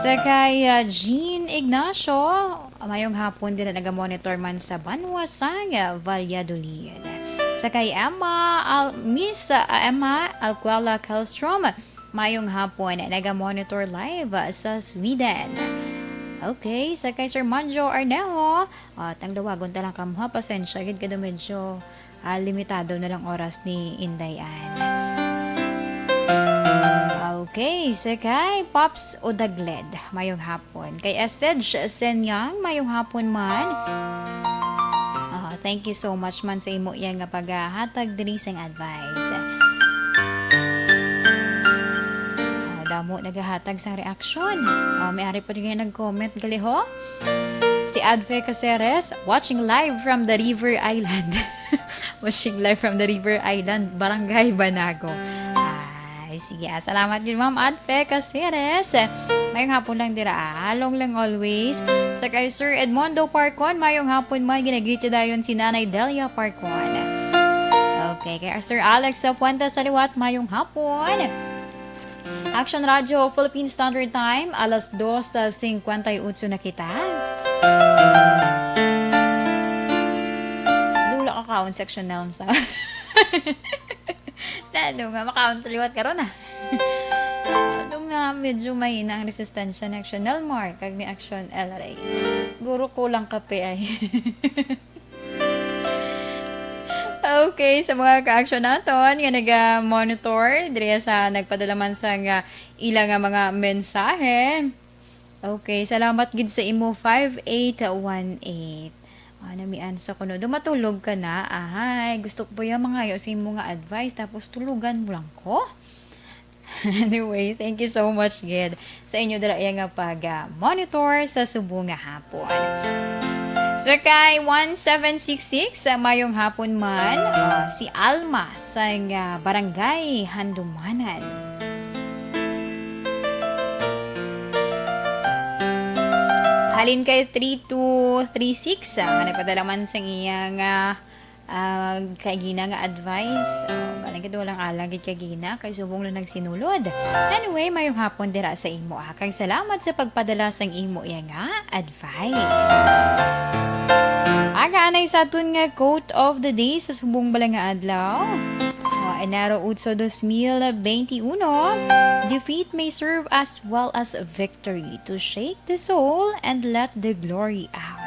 Sa kay Jean Ignacio, mayong hapon din na naga-monitor man sa Banwasang, Valladolid. Sa kay Miss Emma Alcuala Kalstrom, mayong hapon naga-monitor live sa Sweden. Okay, sa kay Sir Manjo Arnejo, tang dawagon talang kamuha, pasensya gid kada medyo limitado na lang oras ni Indayan. Okay, sa kay Pops Odagled, mayong hapon. Kay Esedge Senyang, mayong hapon man. Thank you so much man sa imo yang nga paghatag diri sang advice. Damo nagahatag sang reaksyon. May ari pa rin nag-comment galiho. Si Adve Caceres, watching live from the River Island. Watching live from the River Island, Barangay Banago. Sige, salamat din Ma'am Adve Caceres. Mayong hapon lang dira, halong lang always. Sa kay Sir Edmondo Parcon, mayong hapon man ginagreet dayon si Nanay Delia Parcon. Okay, kay Sir Alex sa Puente sa Liwat, mayong hapon. Action Radio Philippine Standard Time, alas 2:58 na kita. Dula ka kaon section na lang sa... Lalo nga, makaunt liwat ka ron Doon nga, medyo mahina ang resistensya ng Action Elmar, kag ni Action LRA. Guro kulang kape ay. Okay, sa mga ka-action naton, nga nag-monitor, diri sa nagpadala man sa ilang mga mensahe. Okay, salamat gid sa imo 5818. Namian sa kuno. Dumatulog ka na. Ay, gusto ko po yung mga sa imo nga advice, tapos tulugan mo lang ko. Anyway, thank you so much, Gid, sa inyo dala nga pag-monitor sa Subo nga hapon. Sa kay 1766, mayong hapon man, si Alma sa Barangay Handumanan. Halin kay 3236, nagpadala man sa iyang kagina nga advice. Galing ka walang alagid kagina, kay subong lang nagsinulod. Anyway, mayong hapon dira sa imo. Kang salamat sa pagpadala sa imo iya nga advice. Aga-anay sa atun nga quote of the day sa subong bala nga adlaw. Enero 8, 2021, defeat may serve as well as victory to shake the soul and let the glory out.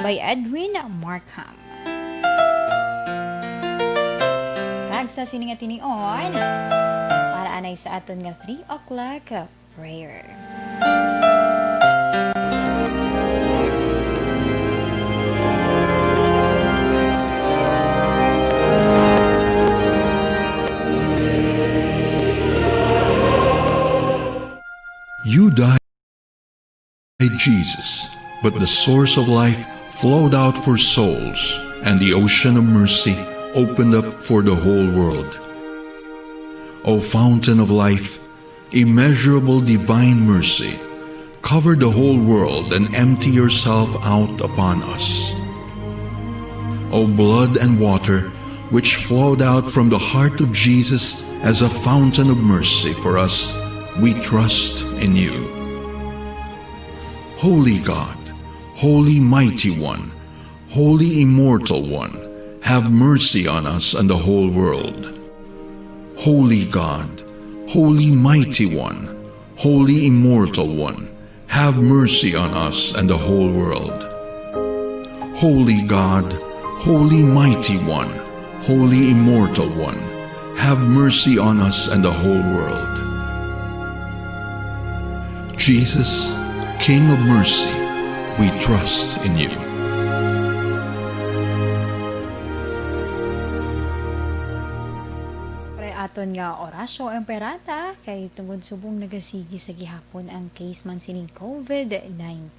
By Edwin Markham. Kag sa siningatinion, para anay sa aton nga 3 o'clock prayer. You died, Jesus, but the source of life flowed out for souls, and the ocean of mercy opened up for the whole world. O fountain of life, immeasurable divine mercy, cover the whole world and empty yourself out upon us. O blood and water, which flowed out from the heart of Jesus as a fountain of mercy for us, we trust in you. Holy God, Holy Mighty One, Holy Immortal One, have mercy on us and the whole world. Holy God, Holy Mighty One, Holy Immortal One, have mercy on us and the whole world. Holy God, Holy Mighty One, Holy Immortal One, have mercy on us and the whole world. Jesus, King of mercy, we trust in you. Aton nga orasyo emperata kay tungod subong nagasigi sa gihapon ang case man sining COVID-19.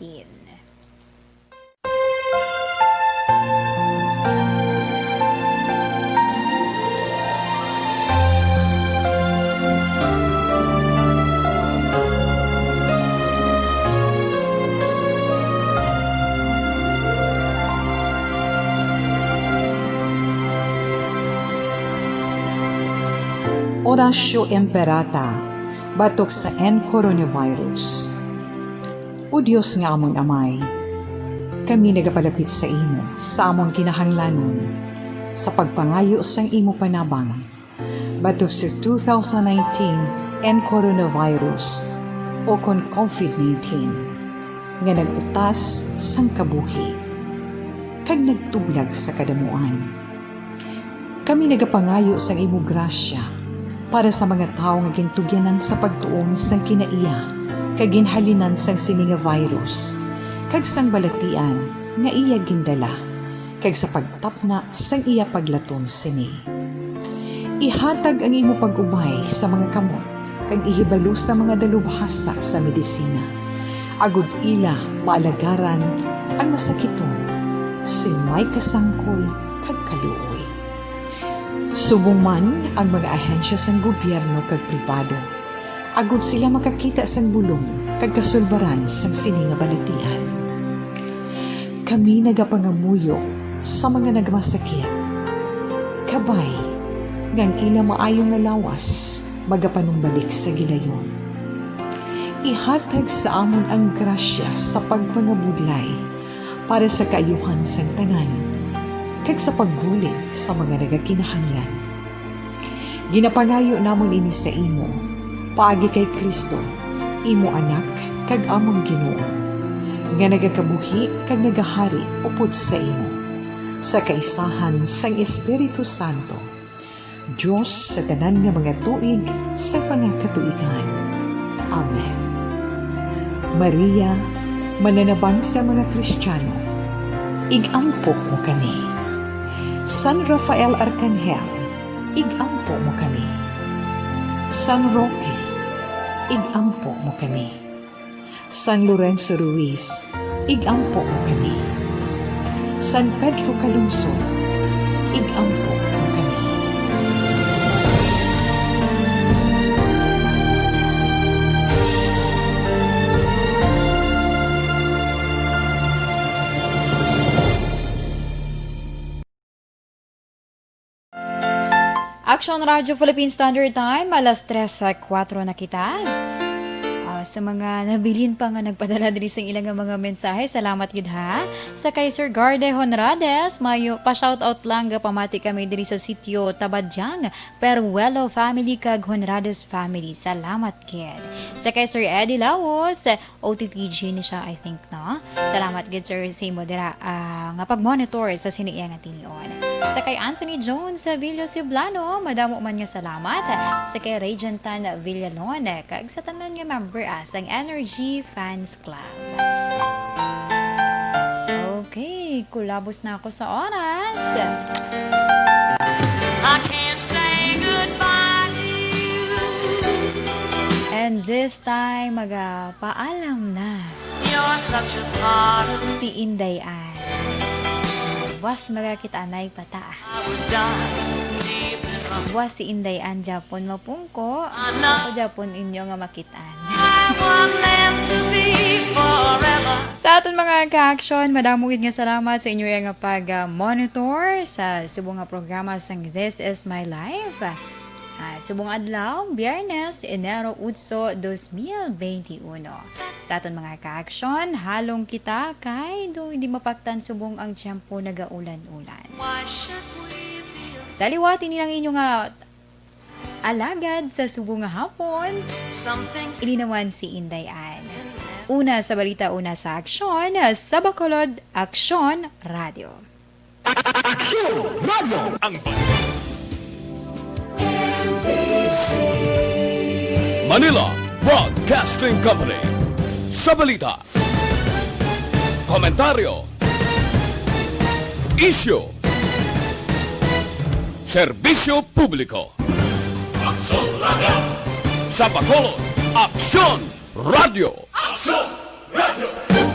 Orasyo Emperata, batok sa coronavirus. O Diyos nga amon amay, kami nagapalapit sa imo, sa amon kinahanglanon, sa pagpangayo sang imo panabang, batok sa 2019 coronavirus o kon COVID-19, nga nagutas sang kabuhi, kag nagtublag sa kadamuan. Kami nagapangayo sang imo grasya, para sa mga tao nga gintugyanan sa pagtuon sang kinaiya, kag ginhalinan sang sininga virus, kag sang balatian nga iya gindala, kag sa pagtapna sang iya paglaton sini. Ihatag ang imo pag-ubay sa mga kamot, kag ihibalo sa mga dalubhasa sa medisina. Agud ila maalagaran ang masakiton, si may kasangkol kag kaluoy. Subong man ang mga ahensya sang gobyerno kag pribado, agud sila makakita sang bulong kag kasulbaran sang sininga balatian. Kami nagapangamuyo sa mga nagmasakit, kabay ngang ila maayong nalawas magapanumbalik sa gilayon. Ihatag sa amon ang grasya sa pagpangabudlay para sa kaayuhan sang tanan, kag sa pagbulig sa mga nagakinahanglan. Ginapangayo namon ini sa imo, paagi kay Kristo, imo anak, kag among Ginoo, nga nagakabuhi kag nagahari upod sa imo, sa kaisahan sang Espiritu Santo, Diyos sa tanan nga mga tuig sa pangakatuigan. Amen. Maria, mananabang sa mga Kristiyano, igampo mo kami. San Rafael Arcangel, igampo mo kami. San Roque, igampo mo kami. San Lorenzo Ruiz, igampo mo kami. San Pedro Calungsod, igampo mo kami. Action Radio Philippine Standard Time, alas 3:04 na kita. Sa mga nabilin pa nga nagpadala diri sa ilang mga mensahe, salamat gid ha. Sa kay Sir Garde Honrades, mayo pa shoutout lang pamati kami diri sa sitio Tabadyang, Peruelo family kag Honrades family. Salamat gid. Sa kay Sir Eddie Laos, OTTG ni siya I think no. Salamat gid sir sa imo dira nga pag-monitor sa siniya nga tinion. Sa kay Anthony Jones sa Villa Ciblano, madamo man nga salamat. Sa kay Regentan Villalon, kag sa tanan nga member ang Energy Fans Club. Okay, kulabos na ako sa oras. I can't say goodbye to you. And this time, magpaalam na. You're such a part of me. Si Inday Ann. Was magakitanay pata. I would die deep in my Was si Inday Ann Japon mapungko. O Japon inyo nga makitaan. Sa aton mga ka-action, madamugid nga salamat sa inyo nga pag-monitor sa subong nga programa sang This Is My Life. Subong adlaw, Biyernes, Enero 8, 2021. Sa aton mga ka-action, halong kita kay do hindi mapaktan subong ang tiyempo nagaulan-ulan. Sa liwat, ini lang inyo nga alagad sa subong nga hapon, ini naman si Inday Ann. Una sa balita, una sa aksyon, sa Bacolod Aksyon Radio. Aksyon Radio! Ang Manila Broadcasting Company. Sa balita, komentaryo, isyu, serbisyo publiko. Aksyon Radio! Sa Bacolod, Aksyon Radio! Aksyon Radio!